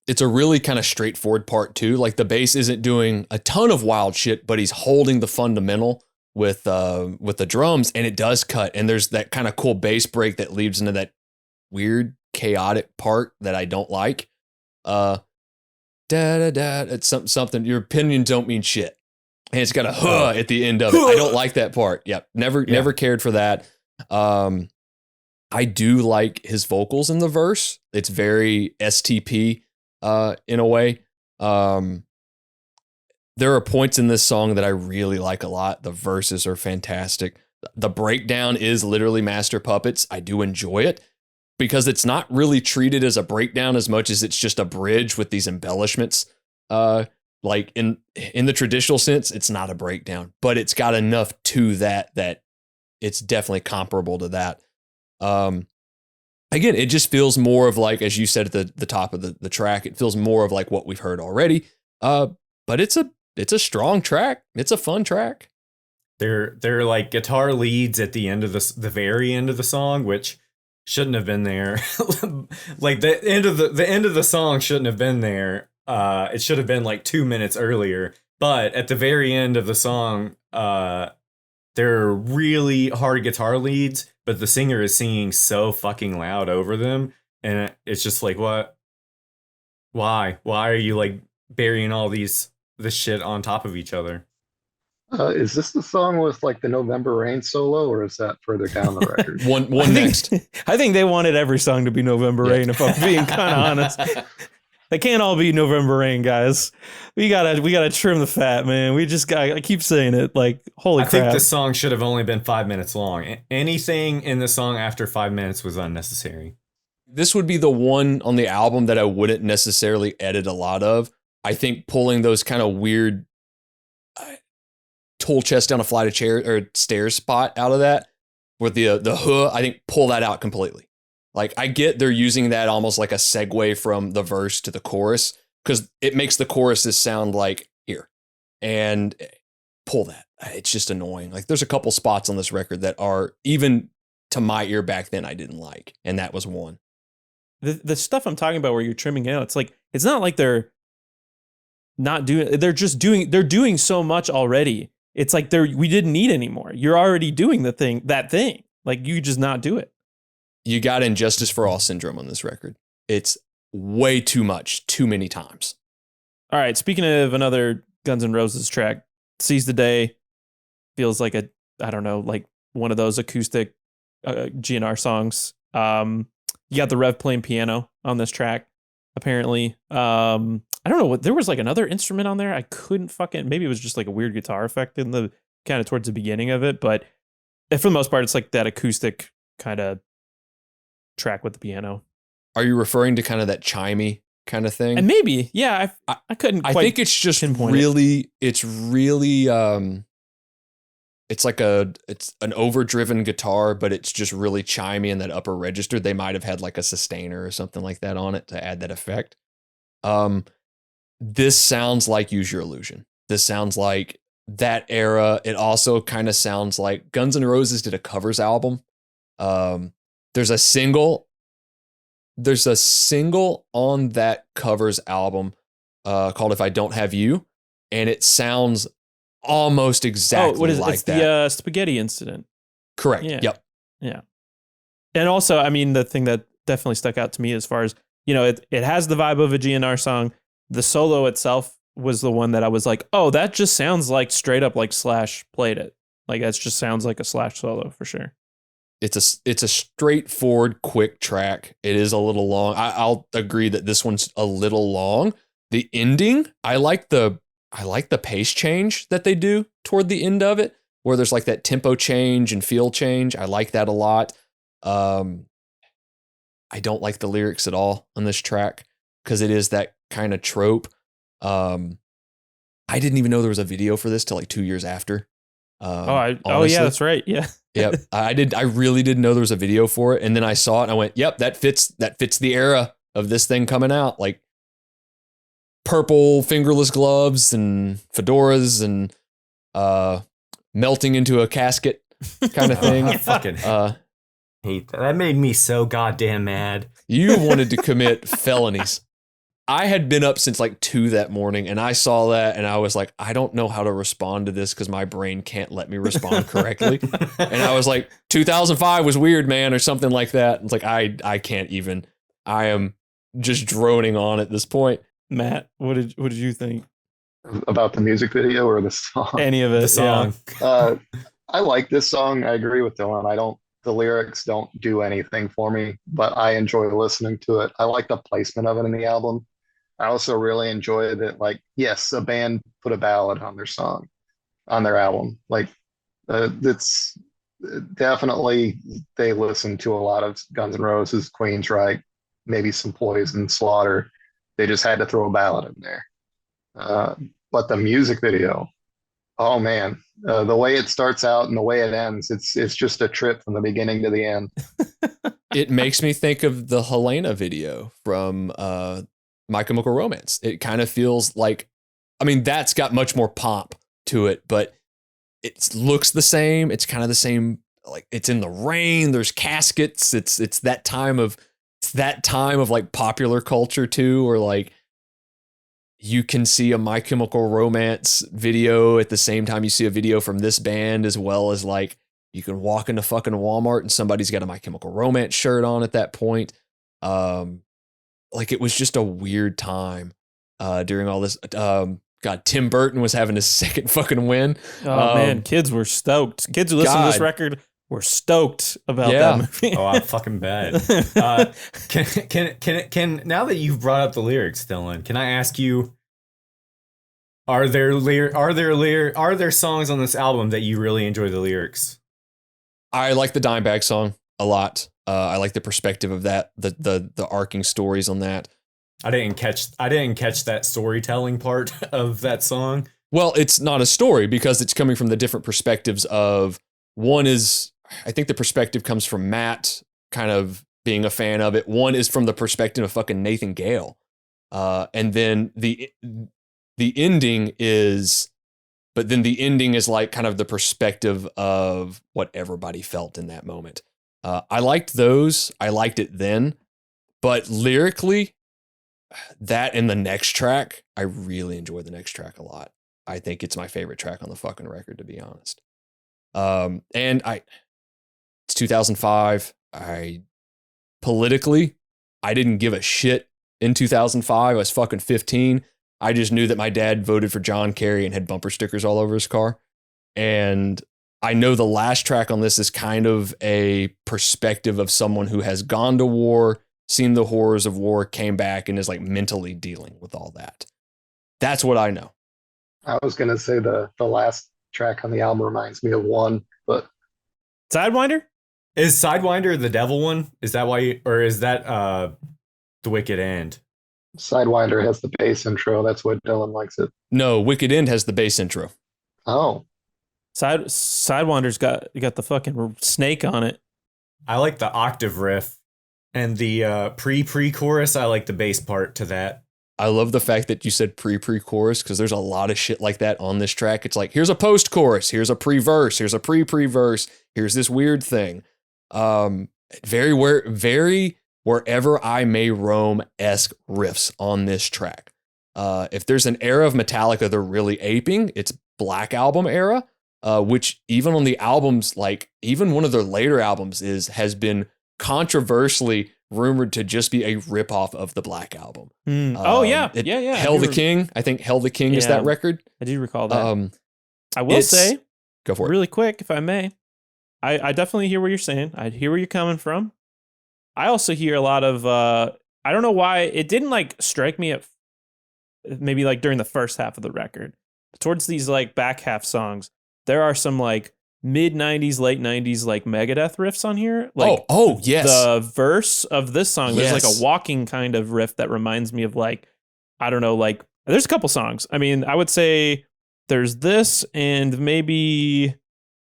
Speaker 7: It's a really kind of straightforward part too. Like the bass isn't doing a ton of wild shit, but he's holding the fundamental with the drums, and it does cut. And there's that kind of cool bass break that leads into that weird chaotic part that I don't like. Da da da. It's something. Your opinions don't mean shit, and it's got a at the end of it. I don't like that part. Yep, never cared for that. I do like his vocals in the verse. It's very STP in a way. There are points in this song that I really like a lot. The verses are fantastic. The breakdown is literally Master Puppets. I do enjoy it. because it's not really treated as a breakdown as much as it's just a bridge with these embellishments. Like in the traditional sense, it's not a breakdown, but it's got enough to that it's definitely comparable to that. Again, it just feels more of like, as you said at the top of the track, it feels more of like what we've heard already. But it's a strong track. It's a fun track.
Speaker 9: They're like guitar leads at the end of the very end of the song, which shouldn't have been there. Like the end of the song shouldn't have been there. It should have been like 2 minutes earlier. But at the very end of the song, they're really hard guitar leads, but the singer is singing so fucking loud over them, and it's just like, what? Why are you like burying all this shit on top of each other?
Speaker 10: Is this the song with like the November Rain solo, or is that further down the record?
Speaker 7: One next.
Speaker 8: I think they wanted every song to be November Rain, if I'm being kind of honest. They can't all be November Rain, guys. We gotta trim the fat, man. I keep saying it, like, holy crap.
Speaker 9: I think this song should have only been 5 minutes long. Anything in the song after 5 minutes was unnecessary.
Speaker 7: This would be the one on the album that I wouldn't necessarily edit a lot of. I think pulling those kind of weird tool chest down a flight of stairs spot out of that with the I think pull that out completely. Like, I get they're using that almost like a segue from the verse to the chorus, because it makes the choruses sound like here, and pull that. It's just annoying. Like, there's a couple spots on this record that are, even to my ear back then, I didn't like, and that was one.
Speaker 8: The stuff I'm talking about where you're trimming out, it's like, it's not like they're not doing, they're doing so much already. It's like we didn't need anymore. You're already doing that thing. Like, you just not do it.
Speaker 7: You got Injustice for All syndrome on this record. It's way too much, too many times.
Speaker 8: All right, speaking of another Guns N' Roses track, Seize the Day feels like like one of those acoustic GNR songs. You got the Rev playing piano on this track, apparently. I don't know, there was like another instrument on there. I couldn't maybe it was just like a weird guitar effect in the kind of towards the beginning of it, but for the most part, it's like that acoustic kind of track with the piano.
Speaker 7: Are you referring to kind of that chimey kind of thing?
Speaker 8: And maybe, yeah, I couldn't quite.
Speaker 7: I think it's just really, it's like it's an overdriven guitar, but it's just really chimey in that upper register. They might have had like a sustainer or something like that on it to add that effect. This sounds like Use Your Illusion. This sounds like that era. It also kind of sounds like Guns N' Roses did a covers album. There's a single on that covers album called If I Don't Have You, and it sounds almost exactly
Speaker 8: what is it?
Speaker 7: like
Speaker 8: it's
Speaker 7: that.
Speaker 8: The spaghetti incident.
Speaker 7: Correct.
Speaker 8: Yeah.
Speaker 7: Yep.
Speaker 8: Yeah. And also, I mean, the thing that definitely stuck out to me as far as, it has the vibe of a GNR song. The solo itself was the one that I was like, oh, that just sounds like straight up like Slash played it. Like, that just sounds like a Slash solo for sure.
Speaker 7: It's a straightforward, quick track. It is a little long. I'll agree that this one's a little long. The ending, I like the pace change that they do toward the end of it, where there's like that tempo change and feel change. I like that a lot. I don't like the lyrics at all on this track because it is that kind of trope. I didn't even know there was a video for this till like 2 years after.
Speaker 8: Yeah, that's right. Yeah.
Speaker 7: Yep. I really didn't know there was a video for it. And then I saw it and I went, yep, that fits the era of this thing coming out. Like purple fingerless gloves and fedoras and melting into a casket kind of thing.
Speaker 9: I fucking hate that. That made me so goddamn mad.
Speaker 7: You wanted to commit felonies. I had been up since like 2 that morning and I saw that and I was like, I don't know how to respond to this because my brain can't let me respond correctly. And I was like, 2005 was weird, man, or something like that. It's like, I can't even. I am just droning on at this point.
Speaker 8: Matt, what did you think
Speaker 10: About the music video or the song?
Speaker 8: Any of it?
Speaker 9: The song.
Speaker 10: Yeah. I like this song. I agree with Dylan. The lyrics don't do anything for me, but I enjoy listening to it. I like the placement of it in the album. I also really enjoy that, like, yes, a band put a ballad on their album. Like, definitely they listened to a lot of Guns N' Roses, Queensryche, maybe some Poison, Slaughter. They just had to throw a ballad in there. But the music video, oh man, the way it starts out and the way it ends, it's just a trip from the beginning to the end.
Speaker 7: It makes me think of the Helena video from My Chemical Romance. It kind of feels like, I mean, that's got much more pomp to it, but it looks the same. It's kind of the same. Like, it's in the rain. There's caskets. It's that time of like popular culture too, or like you can see a My Chemical Romance video at the same time you see a video from this band, as well as like you can walk into fucking Walmart and somebody's got a My Chemical Romance shirt on at that point. Like it was just a weird time during all this. God, Tim Burton was having his second fucking win.
Speaker 8: Oh man, kids were stoked. Kids who listen to this record were stoked about that movie.
Speaker 9: Oh, I fucking bet. Can now that you've brought up the lyrics, Dylan, can I ask you, are there songs on this album that you really enjoy the lyrics?
Speaker 7: I like the Dime Bag song a lot. I like the perspective of that, the arcing stories on that.
Speaker 9: I didn't catch that storytelling part of that song.
Speaker 7: Well, it's not a story because it's coming from the different perspectives of one is, I think the perspective comes from Matt kind of being a fan of it. One is from the perspective of fucking Nathan Gale. And then the ending is, but then the ending is like kind of the perspective of what everybody felt in that moment. I liked those. I liked it then, but lyrically, that and the next track, I really enjoy the next track a lot. I think it's my favorite track on the fucking record, to be honest. It's 2005. Politically, I didn't give a shit in 2005. I was fucking 15. I just knew that my dad voted for John Kerry and had bumper stickers all over his car. And I know the last track on this is kind of a perspective of someone who has gone to war, seen the horrors of war, came back, and is like mentally dealing with all that. That's what I know.
Speaker 10: I was going to say the last track on the album reminds me of one, but
Speaker 8: Sidewinder?
Speaker 9: Is Sidewinder the devil one? Is that why or is that The Wicked End?
Speaker 10: Sidewinder has the bass intro. That's what Dylan likes it.
Speaker 7: No, Wicked End has the bass intro.
Speaker 10: Oh.
Speaker 8: Sidewinder's got the fucking snake on it.
Speaker 9: I like the octave riff and the pre-chorus. I like the bass part to that.
Speaker 7: I love the fact that you said pre-chorus because there's a lot of shit like that on this track. It's like, here's a post-chorus, here's a pre-verse, here's a pre-verse, here's this weird thing. Very Wherever I May Roam-esque riffs on this track. If there's an era of Metallica they're really aping, it's Black Album era, which even on the albums, like even one of their later albums has been controversially rumored to just be a ripoff of the Black Album.
Speaker 8: Oh yeah.
Speaker 7: Hell the King. I think Hell the King is that record.
Speaker 8: I do recall that. I will say,
Speaker 7: go for it.
Speaker 8: Really quick, if I may. I definitely hear what you're saying. I hear where you're coming from. I also hear a lot of I don't know why it didn't like strike me at maybe like during the first half of the record. But towards these like back half songs, there are some like mid 90s, late 90s like Megadeth riffs on here. Like
Speaker 7: oh yes.
Speaker 8: The verse of this song,
Speaker 7: yes.
Speaker 8: There's like a walking kind of riff that reminds me of like, I don't know, like there's a couple songs. I mean, I would say there's this and maybe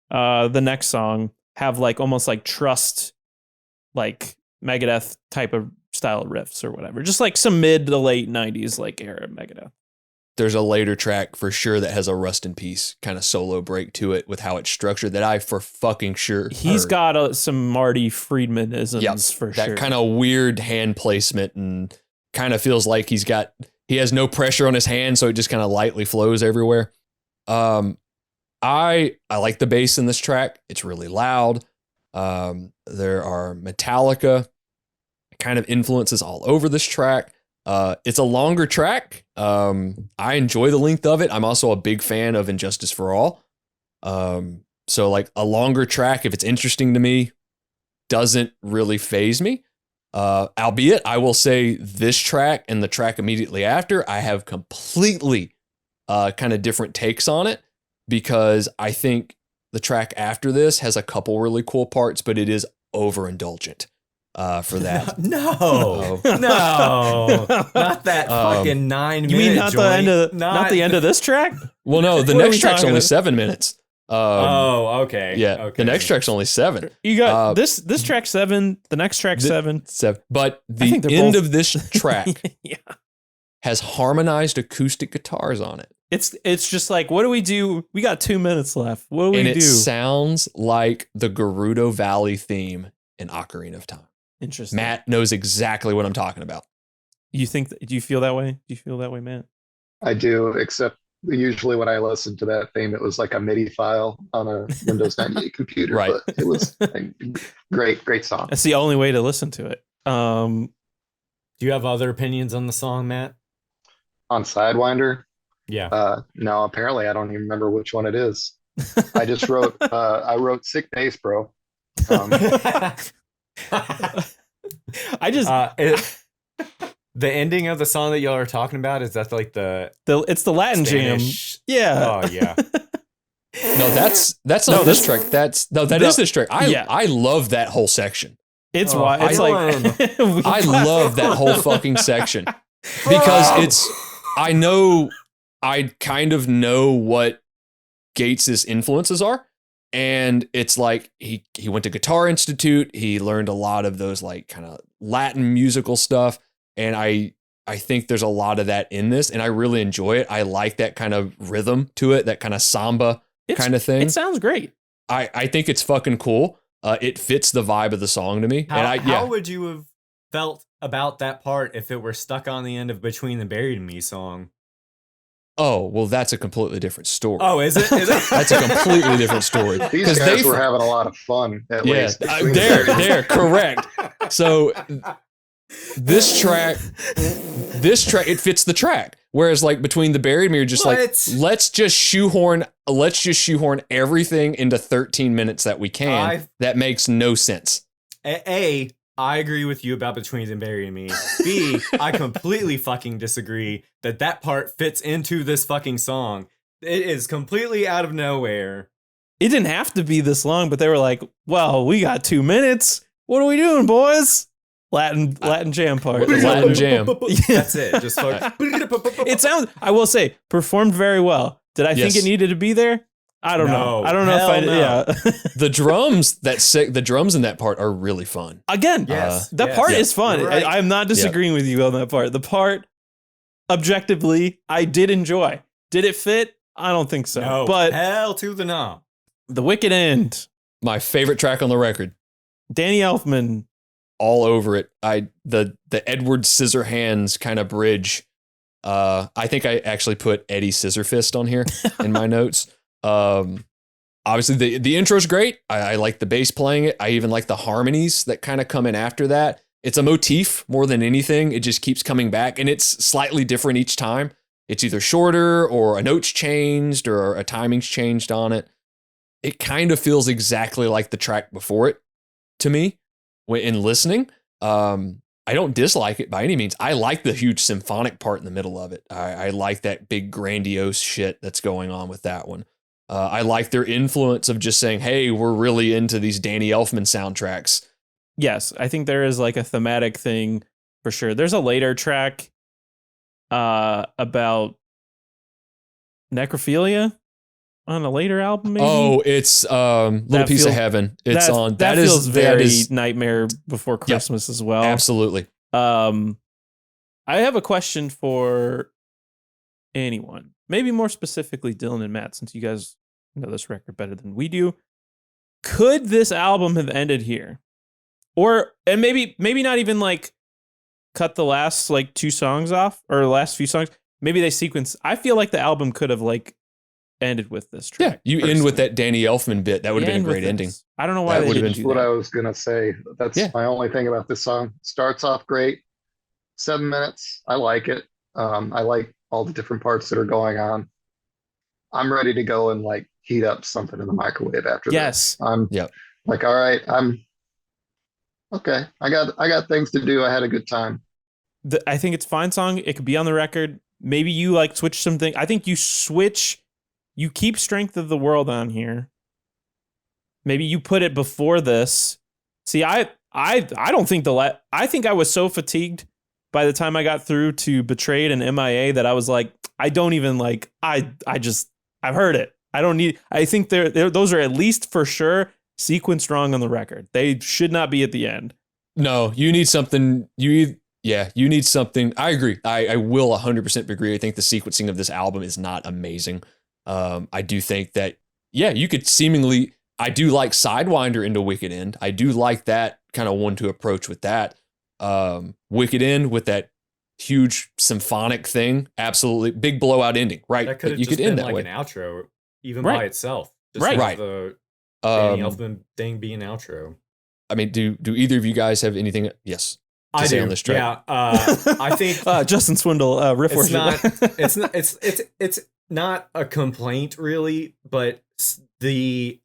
Speaker 8: the next song have like almost like Trust, like Megadeth type of style riffs or whatever. Just like some mid to late 90s like era Megadeth.
Speaker 7: There's a later track for sure that has a Rust in Peace kind of solo break to it with how it's structured that I for fucking sure
Speaker 8: He's
Speaker 7: heard.
Speaker 8: got some Marty Friedmanisms for sure.
Speaker 7: That kind of weird hand placement and kind of feels like he has no pressure on his hand, so it just kind of lightly flows everywhere. I like the bass in this track. It's really loud. There are Metallica kind of influences all over this track. It's a longer track. I enjoy the length of it. I'm also a big fan of Injustice for All. So like a longer track, if it's interesting to me, doesn't really faze me. Albeit I will say this track and the track immediately after, I have completely kind of different takes on it because I think the track after this has a couple really cool parts, but it is overindulgent for that.
Speaker 9: No, not that fucking 9 minute.
Speaker 8: You mean not
Speaker 9: joint.
Speaker 8: not the end of this track?
Speaker 7: Well, no, the
Speaker 8: What are
Speaker 7: next
Speaker 8: we
Speaker 7: track's
Speaker 8: talking
Speaker 7: only
Speaker 8: about?
Speaker 7: 7 minutes.
Speaker 9: Okay.
Speaker 7: Yeah,
Speaker 9: Okay.
Speaker 7: the next track's only 7.
Speaker 8: You got this track 7, the next track 7.
Speaker 7: 7. But
Speaker 8: I think
Speaker 7: the
Speaker 8: they're
Speaker 7: end
Speaker 8: both-
Speaker 7: of this track
Speaker 8: Yeah.
Speaker 7: has harmonized acoustic guitars on it.
Speaker 8: It's just like, what do we do? We got 2 minutes left. What do
Speaker 7: And
Speaker 8: we
Speaker 7: it
Speaker 8: do?
Speaker 7: sounds like the Gerudo Valley theme in Ocarina of Time.
Speaker 8: Interesting.
Speaker 7: Matt knows exactly what I'm talking about.
Speaker 8: do you feel that way? Do you feel that way, Matt?
Speaker 10: I do, except usually when I listened to that theme, it was like a MIDI file on a Windows 98 computer.
Speaker 7: Right.
Speaker 10: But it was a great song.
Speaker 8: That's the only way to listen to it.
Speaker 9: Do you have other opinions on the song, Matt?
Speaker 10: On Sidewinder,
Speaker 9: Yeah.
Speaker 10: no, apparently I don't even remember which one it is. I just wrote, I wrote Sick Bass, bro.
Speaker 8: I just
Speaker 9: The ending of the song that y'all are talking about, is that like
Speaker 8: it's the Latin
Speaker 9: Spanish?
Speaker 8: jam. Yeah.
Speaker 9: Oh yeah.
Speaker 7: No, that's not
Speaker 8: No,
Speaker 7: this
Speaker 8: this-
Speaker 7: track. That is this track.
Speaker 8: Yeah.
Speaker 7: I love that whole section.
Speaker 8: It's
Speaker 9: Oh,
Speaker 8: why it's like
Speaker 7: I love that whole fucking section because I kind of know what Gates's influences are. And it's like he went to Guitar Institute. He learned a lot of those like kind of Latin musical stuff. And I think there's a lot of that in this, and I really enjoy it. I like that kind of rhythm to it, that kind of samba kind of thing.
Speaker 8: It sounds great.
Speaker 7: I think it's fucking cool. It fits the vibe of the song to me.
Speaker 9: How would you have felt about that part if it were stuck on the end of Between the Buried and Me song?
Speaker 7: Oh, well, that's a completely different story.
Speaker 9: Oh, is it?
Speaker 7: That's a completely different story.
Speaker 10: These guys were having a lot of fun, at
Speaker 7: Yeah,
Speaker 10: least. Between the Buried.
Speaker 7: there, correct. So this track, it fits the track. Whereas like Between the Buried and Me, you're just like, let's just shoehorn everything into 13 minutes that we can. That makes no sense.
Speaker 9: A, I agree with you about Between the Buried and Me. B, I completely fucking disagree that part fits into this fucking song. It is completely out of nowhere.
Speaker 8: It didn't have to be this long, but they were like, well, we got 2 minutes. What are we doing, boys? Latin jam part.
Speaker 7: Latin jam.
Speaker 9: That's it. Just
Speaker 8: It sounds, I will say, performed very well. Did I think
Speaker 7: Yes.
Speaker 8: it needed to be there? I don't know. I don't know
Speaker 9: Hell
Speaker 8: if
Speaker 9: no.
Speaker 8: yeah.
Speaker 7: The drums in that part are really fun.
Speaker 8: Again,
Speaker 9: Yes.
Speaker 8: that
Speaker 9: yes.
Speaker 8: part
Speaker 7: Yeah.
Speaker 8: is fun.
Speaker 9: You're right.
Speaker 8: I'm not disagreeing with you on that part. The part, objectively, I did enjoy. Did it fit? I don't think so.
Speaker 9: No,
Speaker 8: But
Speaker 9: hell to the no.
Speaker 8: The Wicked End,
Speaker 7: My favorite track on the record.
Speaker 8: Danny Elfman.
Speaker 7: All over it. The Edward Scissorhands kind of bridge. I think I actually put Eddie Scissorfist on here in my notes. Obviously the intro's great. I like the bass playing it. I even like the harmonies that kind of come in after that. It's a motif more than anything. It just keeps coming back, and it's slightly different each time. It's either shorter or a note's changed or a timing's changed on it. It kind of feels exactly like the track before it to me in listening. I don't dislike it by any means. I like the huge symphonic part in the middle of it. I like that big grandiose shit that's going on with that one. I like their influence of just saying, hey, we're really into these Danny Elfman soundtracks.
Speaker 8: Yes, I think there is like a thematic thing for sure. There's a later track about necrophilia on a later album, maybe?
Speaker 7: Oh, it's Little Piece of Heaven. It's on.
Speaker 8: That feels very Nightmare Before Christmas as well.
Speaker 7: Absolutely.
Speaker 8: I have a question for anyone. Maybe more specifically Dylan and Matt, since you guys know this record better than we do. Could this album have ended here? And maybe not even like cut the last like 2 songs off, or the last few songs. Maybe they sequence. I feel like the album could have like ended with this track.
Speaker 7: Yeah, you end with that Danny Elfman bit. That would have been a great ending.
Speaker 8: I don't know why
Speaker 7: That
Speaker 8: they
Speaker 7: would have
Speaker 8: didn't
Speaker 7: been
Speaker 8: do
Speaker 10: What
Speaker 8: that.
Speaker 10: I was gonna say. That's my only thing about this song. Starts off great, 7 minutes. I like it. I like all the different parts that are going on. I'm ready to go and like heat up something in the microwave after
Speaker 8: Yes.
Speaker 10: this. I'm like, all right, I'm okay. I got things to do. I had a good time.
Speaker 8: I think it's a fine song. It could be on the record. Maybe you like switch something. I think you keep Strength of the World on here. maybe you put it before this. See, I don't think I think I was so fatigued by the time I got through to Betrayed and M.I.A. that I was like, I don't even like, I've heard it. I don't need, I think those are at least for sure sequenced wrong on the record. They should not be at the end.
Speaker 7: No, you need something. You need something. I agree. I will 100% agree. I think the sequencing of this album is not amazing. I do think that, you could seemingly, I do like Sidewinder into Wicked End. I do like that kind of one to approach with that. Wicked End with that huge symphonic thing. Absolutely. Big blowout ending, right?
Speaker 9: That could have
Speaker 7: you
Speaker 9: just
Speaker 7: could end
Speaker 9: been
Speaker 7: that
Speaker 9: like
Speaker 7: way.
Speaker 9: an outro, even
Speaker 8: Right.
Speaker 9: by itself. Just
Speaker 8: Right.
Speaker 9: like the Danny Elfman thing being outro.
Speaker 7: I mean, do either of you guys have anything? Yes.
Speaker 9: I
Speaker 7: say
Speaker 9: do.
Speaker 7: on this track?
Speaker 9: Yeah. I think
Speaker 8: Justin Swindle, Riff
Speaker 9: it's
Speaker 8: worship.
Speaker 9: not. It's not a complaint really, but the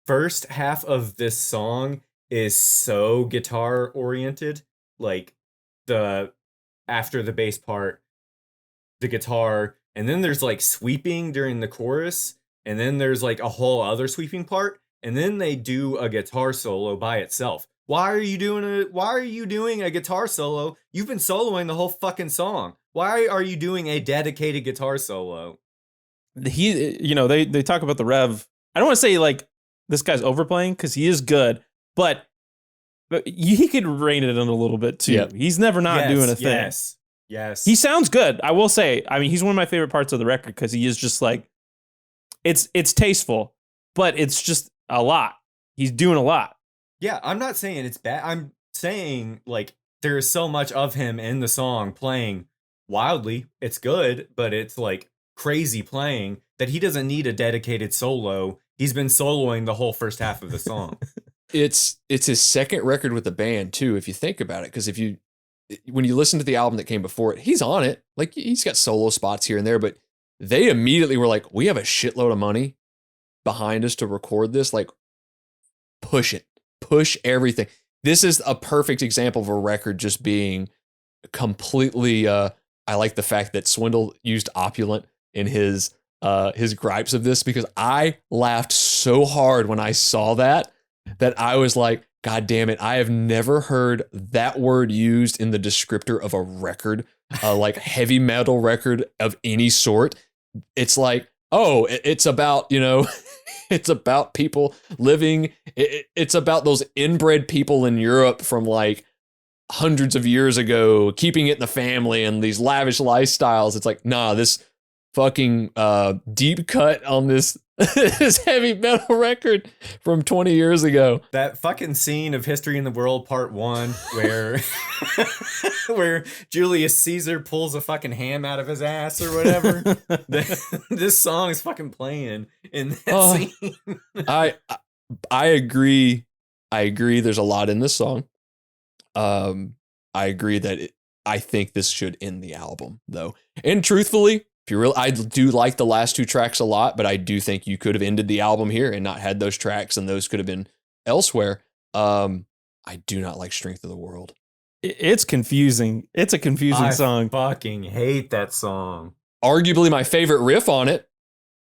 Speaker 9: first half of this song is so guitar oriented. Like after the bass part, the guitar, and then there's like sweeping during the chorus, and then there's like a whole other sweeping part, and then they do a guitar solo by itself. Why are you doing a guitar solo? You've been soloing the whole fucking song. Why are you doing a dedicated guitar solo?
Speaker 8: They talk about the Rev. I don't want to say like this guy's overplaying because he is good, but he could rein it in a little bit too.
Speaker 7: Yep.
Speaker 8: He's never not doing a thing.
Speaker 9: Yes.
Speaker 8: He sounds good. I will say. I mean, he's one of my favorite parts of the record because he is just like, it's tasteful, but it's just a lot. He's doing a lot.
Speaker 9: Yeah, I'm not saying it's bad. I'm saying like there is so much of him in the song playing wildly. It's good, but it's like crazy playing that he doesn't need a dedicated solo. He's been soloing the whole first half of the song.
Speaker 7: It's his second record with the band too, if you think about it. Because when you listen to the album that came before it, he's on it. Like he's got solo spots here and there, but they immediately were like, we have a shitload of money behind us to record this. Like, push it. Push everything. This is a perfect example of a record just being completely. I like the fact that Swindle used opulent in his gripes of this because I laughed so hard when I saw that I was like, God damn it! I have never heard that word used in the descriptor of a record, like heavy metal record of any sort. It's like, oh, it's about it's about people living. It's about those inbred people in Europe from like hundreds of years ago, keeping it in the family and these lavish lifestyles. It's like, nah, this fucking deep cut on this this heavy metal record from 20 years ago.
Speaker 9: That fucking scene of History in the World Part 1 where where Julius Caesar pulls a fucking ham out of his ass or whatever. This song is fucking playing in that scene.
Speaker 7: I agree. I agree there's a lot in this song. I agree that I think this should end the album though. And truthfully, I do like the last two tracks a lot, but I do think you could have ended the album here and not had those tracks, and those could have been elsewhere. I do not like Strength of the World.
Speaker 8: It's confusing. It's a confusing song.
Speaker 9: I fucking hate that song.
Speaker 7: Arguably my favorite riff on it.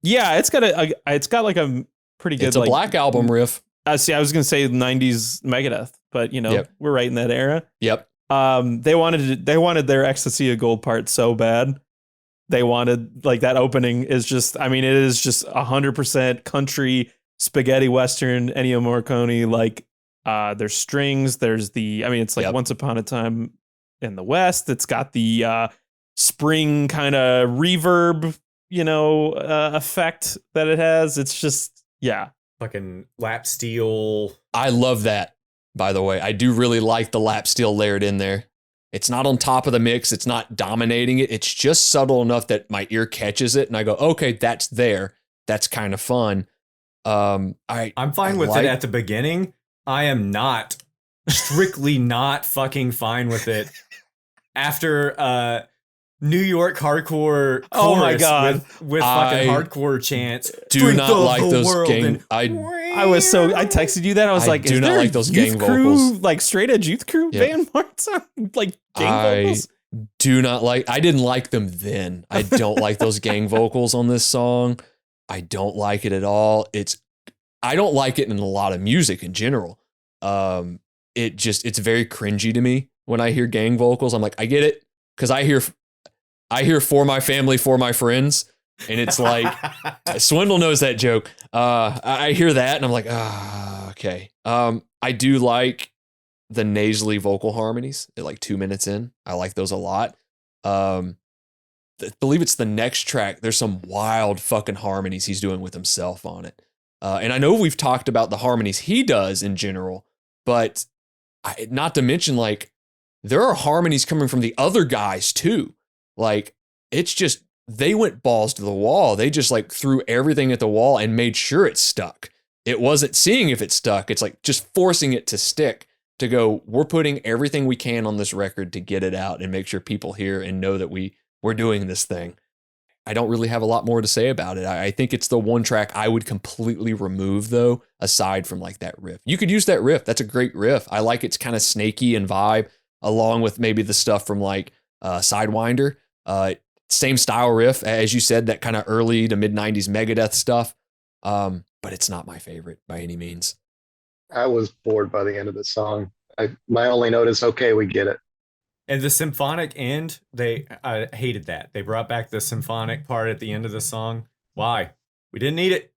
Speaker 8: Yeah, it's got like a pretty good.
Speaker 7: It's a Black Album riff.
Speaker 8: See, I was gonna say 90s Megadeth, but we're right in that era.
Speaker 7: Yep.
Speaker 8: They wanted their Ecstasy of Gold part so bad. They wanted like that opening is just, I mean, it is just 100% country spaghetti Western Ennio Morricone. Like there's strings. There's it's like Once Upon a Time in the West. It's got the spring kind of reverb, effect that it has. It's just, yeah.
Speaker 9: Fucking lap steel.
Speaker 7: I love that, by the way. I do really like the lap steel layered in there. It's not on top of the mix. It's not dominating it. It's just subtle enough that my ear catches it and I go, okay, that's there. That's kind of fun. I'm
Speaker 9: fine with it at the beginning. I am not strictly not fucking fine with it after New York hardcore chorus
Speaker 8: oh my God.
Speaker 9: with fucking hardcore chants.
Speaker 7: Do not like those gang.
Speaker 8: I texted you that. I was like,
Speaker 7: do not like those gang
Speaker 8: crew,
Speaker 7: vocals.
Speaker 8: like straight edge youth crew band parts, like gang vocals.
Speaker 7: Do not like. I didn't like them then. I don't like those gang vocals on this song. I don't like it at all. I don't like it in a lot of music in general. It's very cringy to me when I hear gang vocals. I'm like, I get it, because I hear for my family, for my friends, and it's like Swindle knows that joke. I hear that and I'm like, okay. I do like the nasally vocal harmonies at like 2 minutes in. I like those a lot. I believe it's the next track. There's some wild fucking harmonies he's doing with himself on it. And I know we've talked about the harmonies he does in general, but not to mention, like, there are harmonies coming from the other guys too. Like, it's just, they went balls to the wall. They just like threw everything at the wall and made sure it stuck. It wasn't seeing if it stuck. It's like just forcing it to stick, to go, we're putting everything we can on this record to get it out and make sure people hear and know that we're doing this thing. I don't really have a lot more to say about it. I think it's the one track I would completely remove, though, aside from like that riff. You could use that riff. That's a great riff. I like its kind of snaky and vibe, along with maybe the stuff from like Sidewinder. Same style riff, as you said, that kind of early to mid 90s Megadeth stuff. But it's not my favorite by any means.
Speaker 10: I was bored by the end of the song. My only note is, okay, we get it.
Speaker 9: And the symphonic end, I hated that. They brought back the symphonic part at the end of the song. Why? We didn't need it.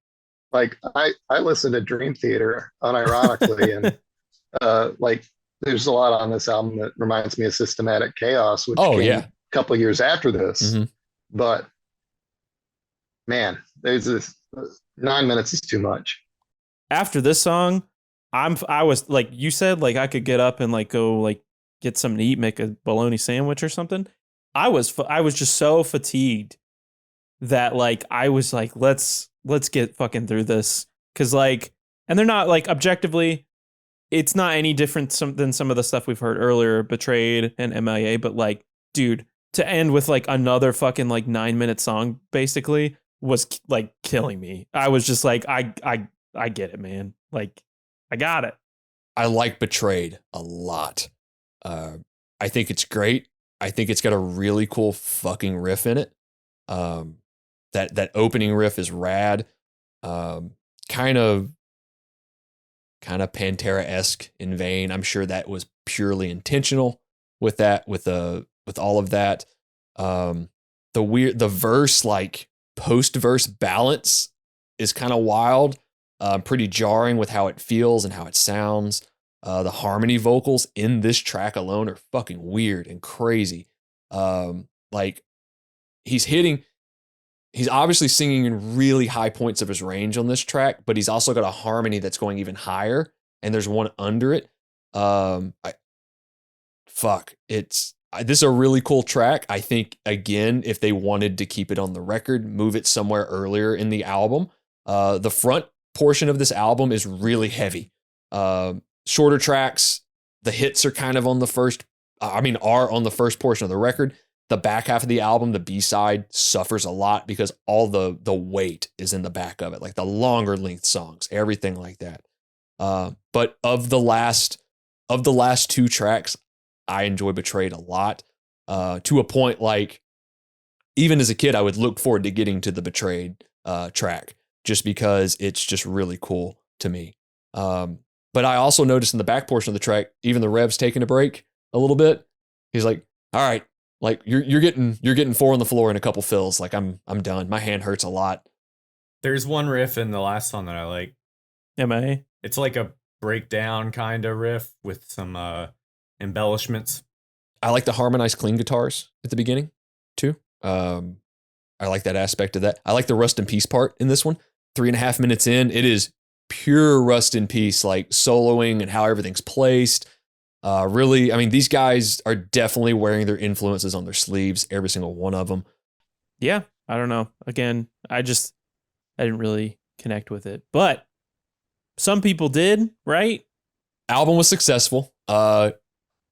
Speaker 10: Like, I listened to Dream Theater unironically, and like, there's a lot on this album that reminds me of Systematic Chaos, which came a couple of years after this. Mm-hmm. But man, there's this 9 minutes is too much.
Speaker 8: After this song, I was like you said, like I could get up and like go like get something to eat, make a bologna sandwich or something. I was just so fatigued that like I was like, let's get fucking through this, because like, and they're not like objectively, it's not any different than some of the stuff we've heard earlier, Betrayed and M.I.A. But like, dude, to end with like another fucking like 9 minute song basically was like killing me. I was just like, I get it, man. Like, I got it.
Speaker 7: I like Betrayed a lot. I think it's great. I think it's got a really cool fucking riff in it. That opening riff is rad. Kind of Pantera-esque in vein. I'm sure that was purely intentional with that, with all of that. The verse, like post-verse balance is kind of wild. Pretty jarring with how it feels and how it sounds. The harmony vocals in this track alone are fucking weird and crazy. Like he's obviously singing in really high points of his range on this track, but he's also got a harmony that's going even higher, and there's one under it. This is a really cool track. I think, again, if they wanted to keep it on the record, move it somewhere earlier in the album. The front portion of this album is really heavy. Shorter tracks, the hits are kind of on the first, are on the first portion of the record. The back half of the album, the B-side, suffers a lot because all the weight is in the back of it, like the longer length songs, everything like that. But of the last two tracks, I enjoy Betrayed a lot, to a point like, even as a kid, I would look forward to getting to the Betrayed track just because it's just really cool to me. But I also noticed in the back portion of the track, even the Rev's taking a break a little bit. He's like, all right, like you're getting 4 on the floor and a couple fills. Like I'm done. My hand hurts a lot.
Speaker 9: There's one riff in the last song that I like.
Speaker 8: M.I.A.
Speaker 9: It's like a breakdown kind of riff with some embellishments.
Speaker 7: I like the harmonized clean guitars at the beginning too. I like that aspect of that. I like the Rust in Peace part in this one. 3.5 minutes in, it is pure Rust in Peace, like soloing and how everything's placed. Really, I mean, these guys are definitely wearing their influences on their sleeves, every single one of them.
Speaker 8: Yeah, I don't know. Again, I didn't really connect with it, but some people did, right?
Speaker 7: Album was successful. The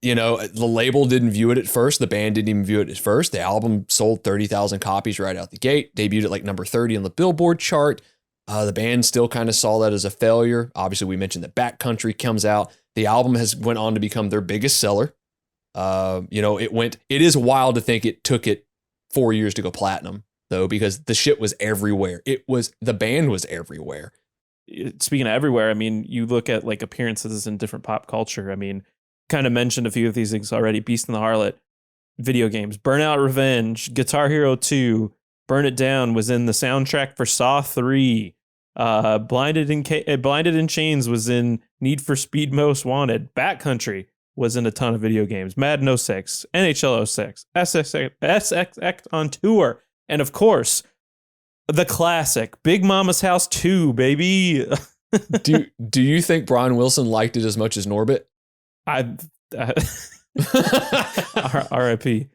Speaker 7: label didn't view it at first. The band didn't even view it at first. The album sold 30,000 copies right out the gate, debuted at like number 30 on the Billboard chart. The band still kind of saw that as a failure. Obviously, we mentioned that Backcountry comes out. The album went on to become their biggest seller. It is wild to think it took it 4 years to go platinum, though, because the shit was everywhere. The band was everywhere.
Speaker 8: speaking of everywhere, I mean, you look at like appearances in different pop culture. I mean, kind of mentioned a few of these things already. Beast and the Harlot, video games, Burnout Revenge, Guitar Hero 2, Burn It Down was in the soundtrack for Saw 3. Blinded in Chains was in Need for Speed Most Wanted. Backcountry was in a ton of video games. Madden 06, NHL 06, SXX on Tour, and of course, the classic Big Mama's House 2, baby.
Speaker 7: Do you think Brian Wilson liked it as much as Norbit?
Speaker 8: R.I.P.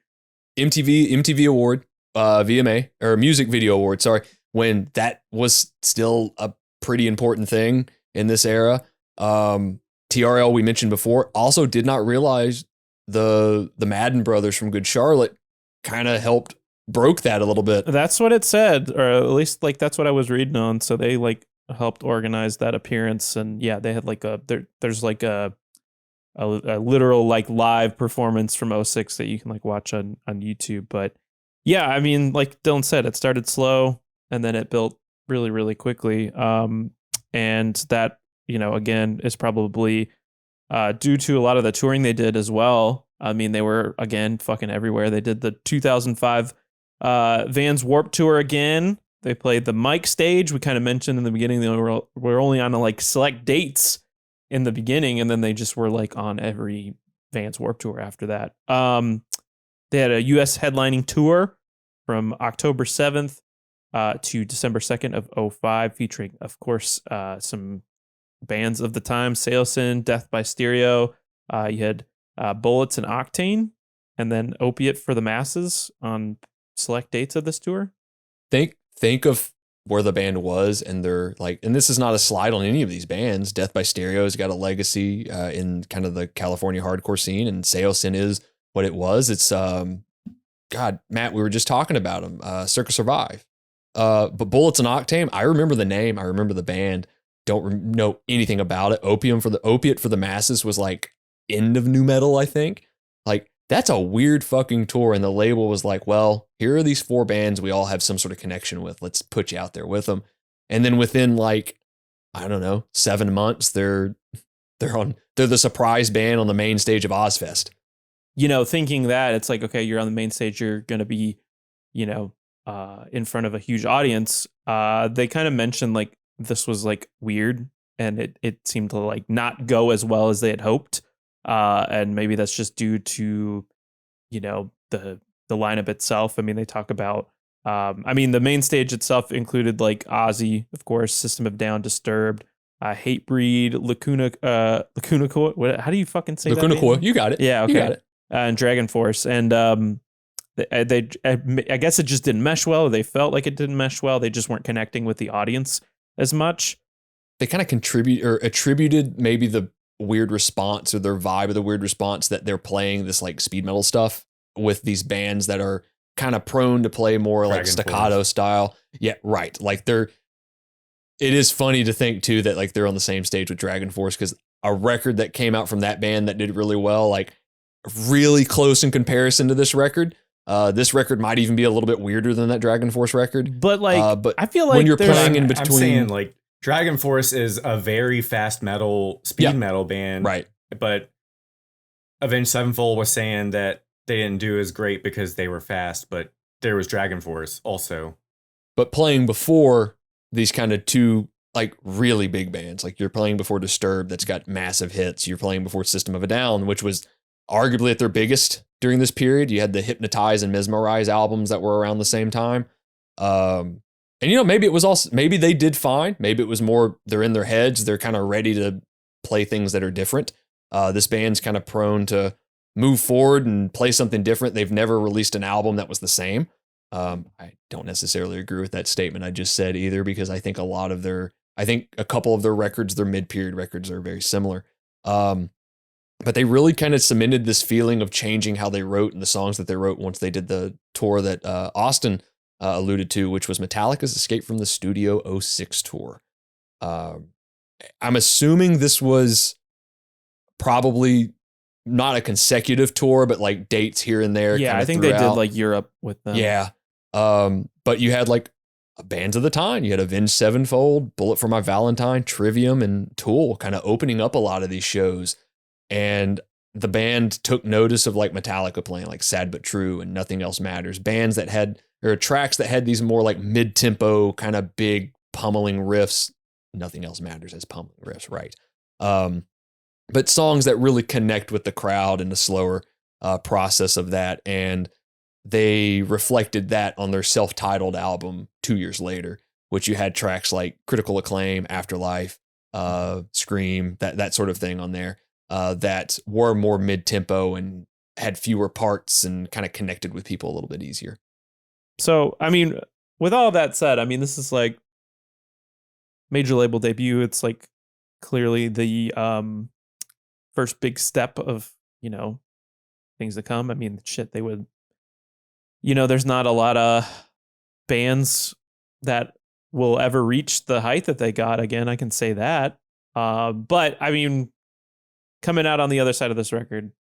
Speaker 7: MTV Award, VMA, or Music Video Award, sorry, when that was still a pretty important thing in this era. TRL, we mentioned before, also did not realize the Madden brothers from Good Charlotte kind of broke that a little bit.
Speaker 8: That's what it said, or at least like that's what I was reading on. So they like helped organize that appearance, and yeah, they had like there's like a literal like live performance from 06 that you can like watch on YouTube. But yeah, I mean, like Dylan said, it started slow and then it built really, really quickly. And that, you know, again, is probably due to a lot of the touring they did as well. I mean, they were, again, fucking everywhere. They did the 2005 Vans Warped Tour again. They played the Mike stage. We kind of mentioned in the beginning they were only on like select dates in the beginning, and then they just were like on every Vans Warped Tour after that. They had a U.S. headlining tour from October 7th to December 2nd of 2005, featuring, of course, some bands of the time, Seosin, Death by Stereo. You had Bullets and Octane, and then Opiate for the Masses on select dates of this tour.
Speaker 7: Think of where the band was, and they're like, and this is not a slide on any of these bands. Death by Stereo has got a legacy in kind of the California hardcore scene, and Seosin is what it was. It's God, Matt, we were just talking about them. Circa Survive. But Bullets and Octane, I remember the name, I remember the band. Don't know anything about it. Opiate for the Masses was like end of new metal, I think. Like, that's a weird fucking tour. And the label was like, well, here are these 4 bands we all have some sort of connection with. Let's put you out there with them. And then within like, I don't know, 7 months, they're the surprise band on the main stage of Ozfest.
Speaker 8: You know, thinking that it's like, okay, you're on the main stage, you're going to be, you know, in front of a huge audience. They kind of mentioned like this was like weird, and it seemed to like not go as well as they had hoped. And maybe that's just due to, you know, the lineup itself. I mean, they talk about, I mean, the main stage itself included like Ozzy, of course, System of Down, Disturbed, Hatebreed, Lacuna, how do you fucking say
Speaker 7: Lacuna
Speaker 8: that?
Speaker 7: Coil, you got it.
Speaker 8: Yeah, okay.
Speaker 7: You got it.
Speaker 8: And Dragon Force, and I guess it just didn't mesh well. They felt like it didn't mesh well. They just weren't connecting with the audience as much.
Speaker 7: They kind of attributed maybe the weird response or their vibe of the weird response that they're playing this like speed metal stuff with these bands that are kind of prone to play more like staccato style. Yeah, right. Like it is funny to think too that like they're on the same stage with Dragon Force, because a record that came out from that band that did really well, like really close in comparison to this record. This record might even be a little bit weirder than that Dragon Force record.
Speaker 8: But like,
Speaker 7: but
Speaker 8: I feel like
Speaker 7: when you're playing in between,
Speaker 9: I'm saying like Dragon Force is a very fast metal, speed metal band,
Speaker 7: right?
Speaker 9: But Avenged Sevenfold was saying that they didn't do as great because they were fast, but there was Dragon Force also.
Speaker 7: But playing before these kind of two like really big bands, like you're playing before Disturbed, that's got massive hits. You're playing before System of a Down, which was arguably at their biggest during this period. You had the Hypnotize and Mesmerize albums that were around the same time. And you know, maybe they did fine. Maybe it was more, they're in their heads. They're kind of ready to play things that are different. This band's kind of prone to move forward and play something different. They've never released an album that was the same. I don't necessarily agree with that statement I just said either, because I think a couple of their records, their mid-period records, are very similar. But they really kind of cemented this feeling of changing how they wrote and the songs that they wrote once they did the tour that Austin alluded to, which was Metallica's Escape from the Studio 06 tour. I'm assuming this was probably not a consecutive tour, but like dates here and there.
Speaker 8: Yeah, I think they did like Europe with them.
Speaker 7: Yeah. But you had like bands of the time. You had Avenged Sevenfold, Bullet for My Valentine, Trivium, and Tool kind of opening up a lot of these shows. And the band took notice of like Metallica playing like Sad But True and Nothing Else Matters. Bands that had, or tracks that had these more like mid-tempo kind of big pummeling riffs. Nothing Else Matters as pummeling riffs, right? But songs that really connect with the crowd and the slower process of that. And they reflected that on their self-titled album 2 years later, which you had tracks like Critical Acclaim, Afterlife, Scream, that sort of thing on there, that were more mid-tempo and had fewer parts and kind of connected with people a little bit easier.
Speaker 8: So, I mean, with all that said, I mean, this is like major label debut. It's like clearly the first big step of, you know, things to come. I mean, shit, they would, you know, there's not a lot of bands that will ever reach the height that they got. Again, I can say that. But I mean, coming out on the other side of this record,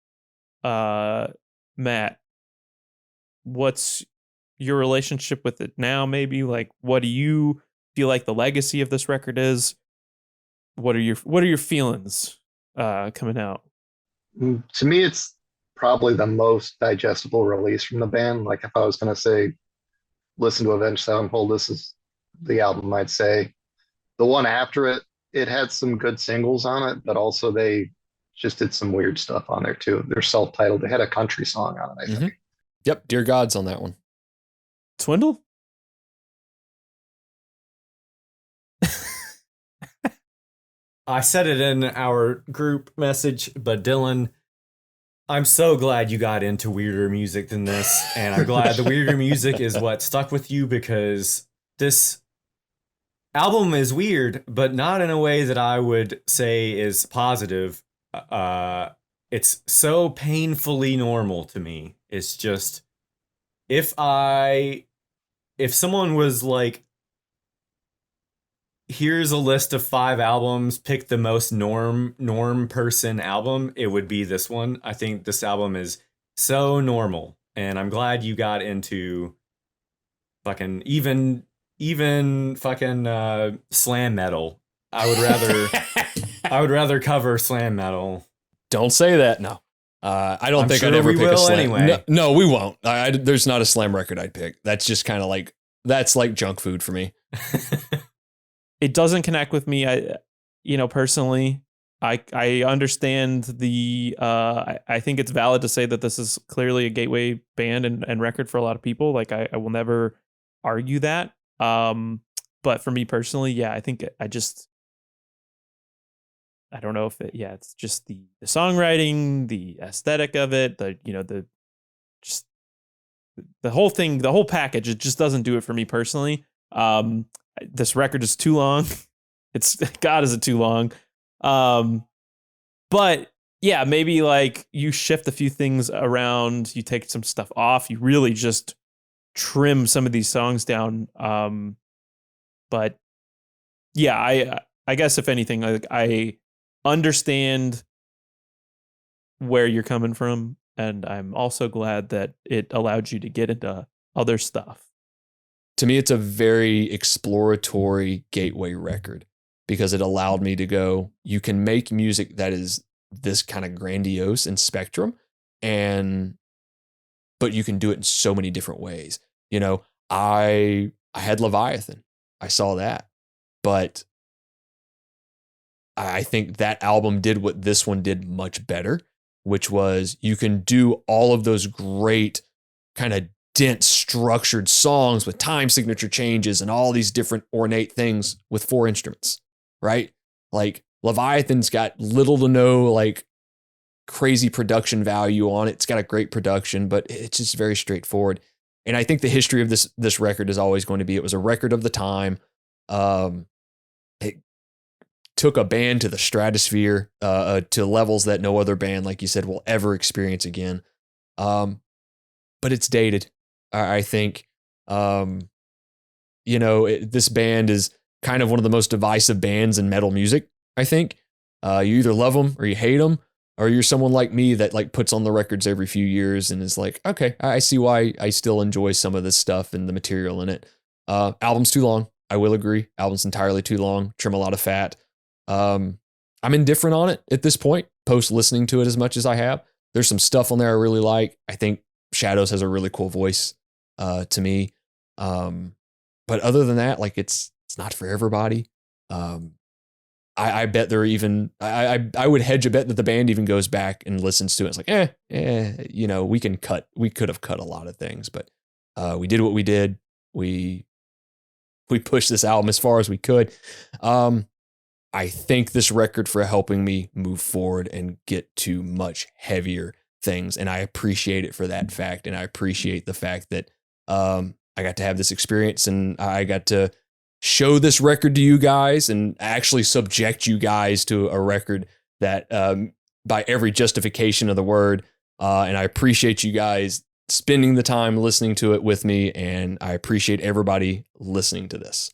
Speaker 8: Matt, what's your relationship with it now? Maybe like, what do you feel like the legacy of this record is? What are your feelings coming out?
Speaker 10: To me, it's probably the most digestible release from the band. Like if I was going to say, listen to Avenged Sevenfold, this is the album I'd say. The one after it, it had some good singles on it, but also they just did some weird stuff on there too. They're self-titled. They had a country song on it, I think.
Speaker 7: Yep, Dear God's on that one.
Speaker 8: Swindle?
Speaker 9: I said it in our group message, but Dylan, I'm so glad you got into weirder music than this, and I'm glad the weirder music is what stuck with you, because this album is weird, but not in a way that I would say is positive. It's so painfully normal to me. It's just, if someone was like, here's a list of 5 albums, pick the most norm person album, it would be this one. I think this album is so normal, and I'm glad you got into fucking even fucking slam metal. I would rather cover slam metal.
Speaker 7: Don't say that. No. I don't think I'd ever pick a slam.
Speaker 9: Anyway.
Speaker 7: No, we won't. There's not a slam record I'd pick. That's just kind of like, that's like junk food for me.
Speaker 8: It doesn't connect with me. Personally, I understand the, I think it's valid to say that this is clearly a gateway band and record for a lot of people. Like I will never argue that. But for me personally, yeah, I think I don't know if it's just the songwriting, the aesthetic of it, the whole thing, the whole package, it just doesn't do it for me personally. This record is too long. God, is it too long? But yeah, maybe like you shift a few things around, you take some stuff off, you really just trim some of these songs down. But yeah, I guess if anything, like I understand where you're coming from, and I'm also glad that it allowed you to get into other stuff.
Speaker 7: To me, it's a very exploratory gateway record because it allowed me to go, you can make music that is this kind of grandiose and spectrum, but you can do it in so many different ways. You know, I had Leviathan. I saw that. But I think that album did what this one did much better, which was you can do all of those great kind of dense structured songs with time signature changes and all these different ornate things with 4 instruments, right? Like Leviathan's got little to no like crazy production value on it. It's got a great production, but it's just very straightforward. And I think the history of this record is always going to be, it was a record of the time. It took a band to the stratosphere, to levels that no other band, like you said, will ever experience again. But it's dated. I think, this band is kind of one of the most divisive bands in metal music. I think you either love them or you hate them, or you're someone like me that like puts on the records every few years and is like, okay, I see why I still enjoy some of this stuff and the material in it. Album's too long. I will agree. Album's entirely too long. Trim a lot of fat. I'm indifferent on it at this point, post listening to it as much as I have. There's some stuff on there I really like. I think Shadows has a really cool voice to me. But other than that, like it's not for everybody. I bet they're even, I would hedge a bet that the band even goes back and listens to it. It's like, you know, we could have cut a lot of things, but we did what we did. We pushed this album as far as we could. I thank this record for helping me move forward and get to much heavier things. And I appreciate it for that fact. And I appreciate the fact that I got to have this experience and I got to show this record to you guys and actually subject you guys to a record that by every justification of the word. And I appreciate you guys spending the time listening to it with me. And I appreciate everybody listening to this.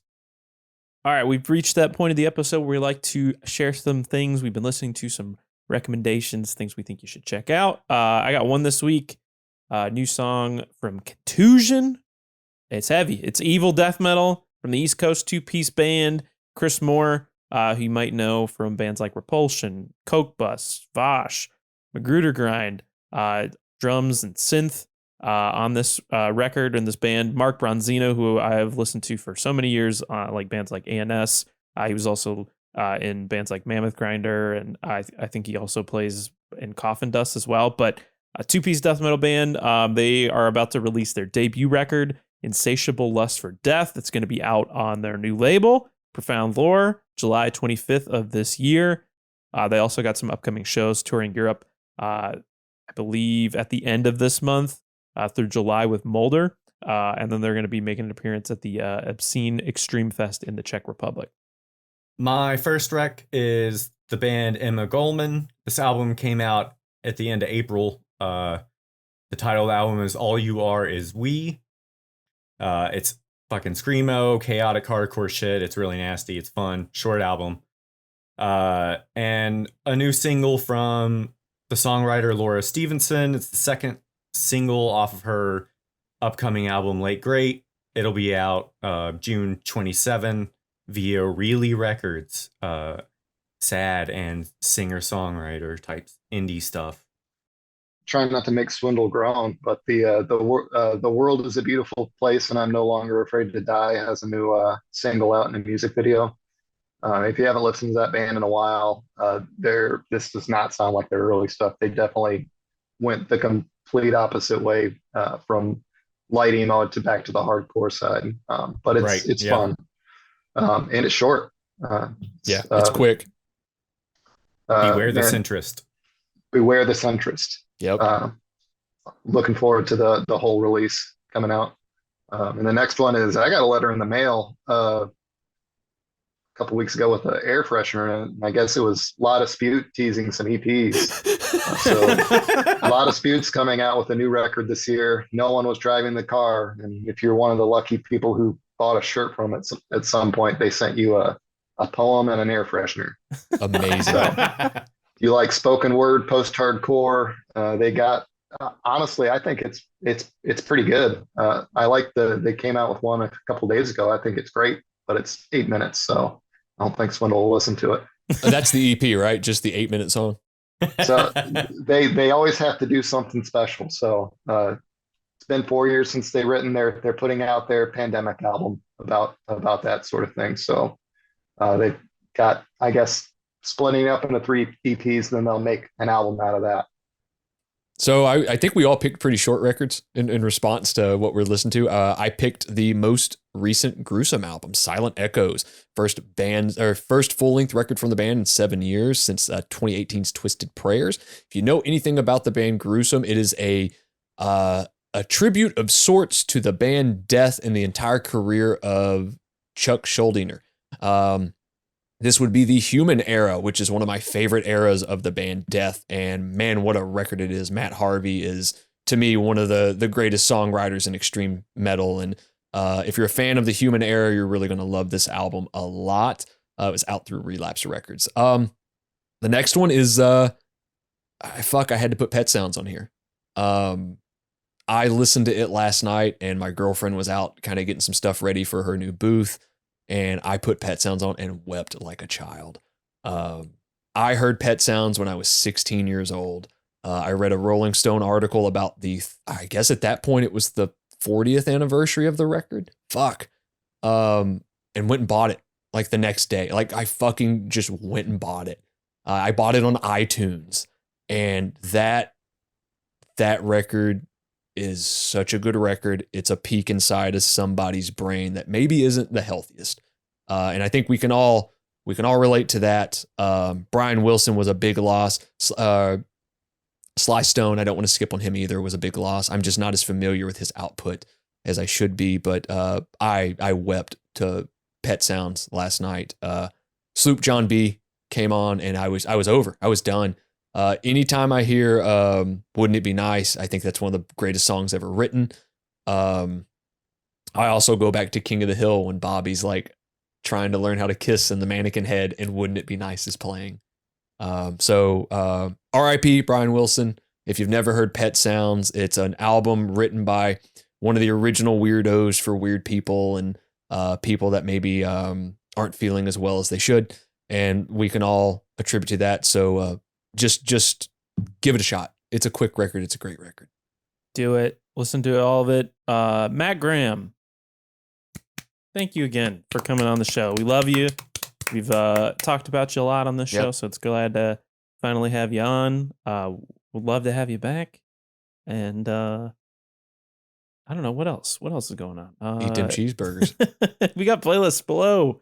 Speaker 8: All right, we've reached that point of the episode where we like to share some things we've been listening to, some recommendations, things we think you should check out. I got one this week, new song from Kontusion. It's heavy. It's evil death metal from the East Coast two-piece band. Chris Moore, who you might know from bands like Repulsion, Coke Bus, Vosh, Magruder Grind, drums and synth on this record and this band. Mark Bronzino, who I have listened to for so many years, like bands like ANS. He was also in bands like Mammoth Grinder, and I think he also plays in Coffin Dust as well. But a two-piece death metal band. They are about to release their debut record, Insatiable Lust for Death. That's going to be out on their new label, Profound Lore, July 25th of this year. They also got some upcoming shows touring Europe, I believe at the end of this month through July with Mulder. And then they're going to be making an appearance at the Obscene Extreme Fest in the Czech Republic.
Speaker 9: My first rec is the band M.I.A. Goldman. This album came out at the end of April. The title of the album is All You Are Is We. It's fucking screamo, chaotic hardcore shit. It's really nasty. It's fun. Short album. And a new single from the songwriter Laura Stevenson. It's the second single off of her upcoming album, Late Great. It'll be out June 27 via Really Records. Sad and singer-songwriter type indie stuff.
Speaker 10: Trying not to make Swindle groan, but the world is a beautiful place, and I'm no longer afraid to die has a new single out in a music video. If you haven't listened to that band in a while, this does not sound like their early stuff. They definitely went the complete opposite way from light emo to back to the hardcore side. But it's fun, and it's short.
Speaker 7: It's quick.
Speaker 9: Beware the centrist.
Speaker 10: Beware the centrist.
Speaker 7: Yep.
Speaker 10: Looking forward to the whole release coming out. And the next one is I got a letter in the mail a couple weeks ago with an air freshener, and I guess it was a lot of Spute teasing some EPs. So a lot of Sputes coming out with a new record this year. No one was driving the car, and if you're one of the lucky people who bought a shirt from it at some point, they sent you a poem and an air freshener.
Speaker 7: Amazing.
Speaker 10: So, you like spoken word, post-hardcore. They got honestly, I think it's pretty good. I like they came out with one a couple days ago. I think it's great, but it's 8 minutes, so I don't think Swindle will listen to it.
Speaker 7: That's the EP, right? Just the 8-minute song.
Speaker 10: So they always have to do something special. So it's been 4 years since they've written they're putting out their pandemic album about that sort of thing. So they've got, I guess, splitting up into 3 EPs, then they'll make an album out of that.
Speaker 7: So I think we all picked pretty short records in response to what we're listening to. I picked the most recent Gruesome album, Silent Echoes, first full-length record from the band in 7 years since 2018's Twisted Prayers. If you know anything about the band Gruesome, it is a tribute of sorts to the band Death and the entire career of Chuck Schuldiner. This would be the Human era, which is one of my favorite eras of the band Death. And man, what a record it is. Matt Harvey is, to me, one of the greatest songwriters in extreme metal. And if you're a fan of the Human era, you're really going to love this album a lot. It was out through Relapse Records. The next one is, I had to put Pet Sounds on here. I listened to it last night, and my girlfriend was out kind of getting some stuff ready for her new booth, and I put Pet Sounds on and wept like a child. I heard Pet Sounds when I was 16 years old. I read a Rolling Stone article about I guess at that point it was the 40th anniversary of the record. Fuck. And went and bought it like the next day. Like I fucking just went and bought it. I bought it on iTunes, and that record is such a good record. It's a peek inside of somebody's brain that maybe isn't the healthiest. And I think we can all relate to that. Brian Wilson was a big loss. Sly Stone, I don't want to skip on him either, was a big loss. I'm just not as familiar with his output as I should be, but I wept to Pet Sounds last night. Sloop John B came on, and I was over. I was done. Anytime I hear Wouldn't It Be Nice, I think that's one of the greatest songs ever written. I also go back to King of the Hill when Bobby's like trying to learn how to kiss in the mannequin head, and Wouldn't It Be Nice is playing. So R.I.P. Brian Wilson. If you've never heard Pet Sounds, it's an album written by one of the original weirdos for weird people and people that maybe aren't feeling as well as they should. And we can all attribute to that. So just give it a shot. It's a quick record. It's a great record.
Speaker 8: Do it. Listen to all of it. Matt Graham, thank you again for coming on the show. We love you. We've talked about you a lot on this show, so it's glad to finally have you on. Would love to have you back. And I don't know, what else? What else is going on?
Speaker 7: Eat them cheeseburgers.
Speaker 8: We got playlists below.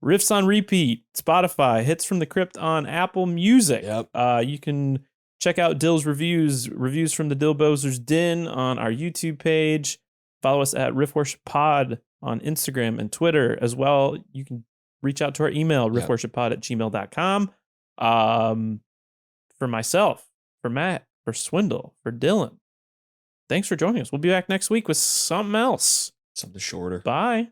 Speaker 8: Riffs on repeat, Spotify, Hits from the Crypt on Apple Music.
Speaker 7: Yep.
Speaker 8: You can check out Dill's reviews from the Dill Bozer's Den on our YouTube page. Follow us at Riff Worship Pod on Instagram and Twitter as well. You can reach out to our email, riffworshippod@gmail.com. For myself, for Matt, for Swindle, for Dylan, thanks for joining us. We'll be back next week with something else.
Speaker 7: Something shorter.
Speaker 8: Bye.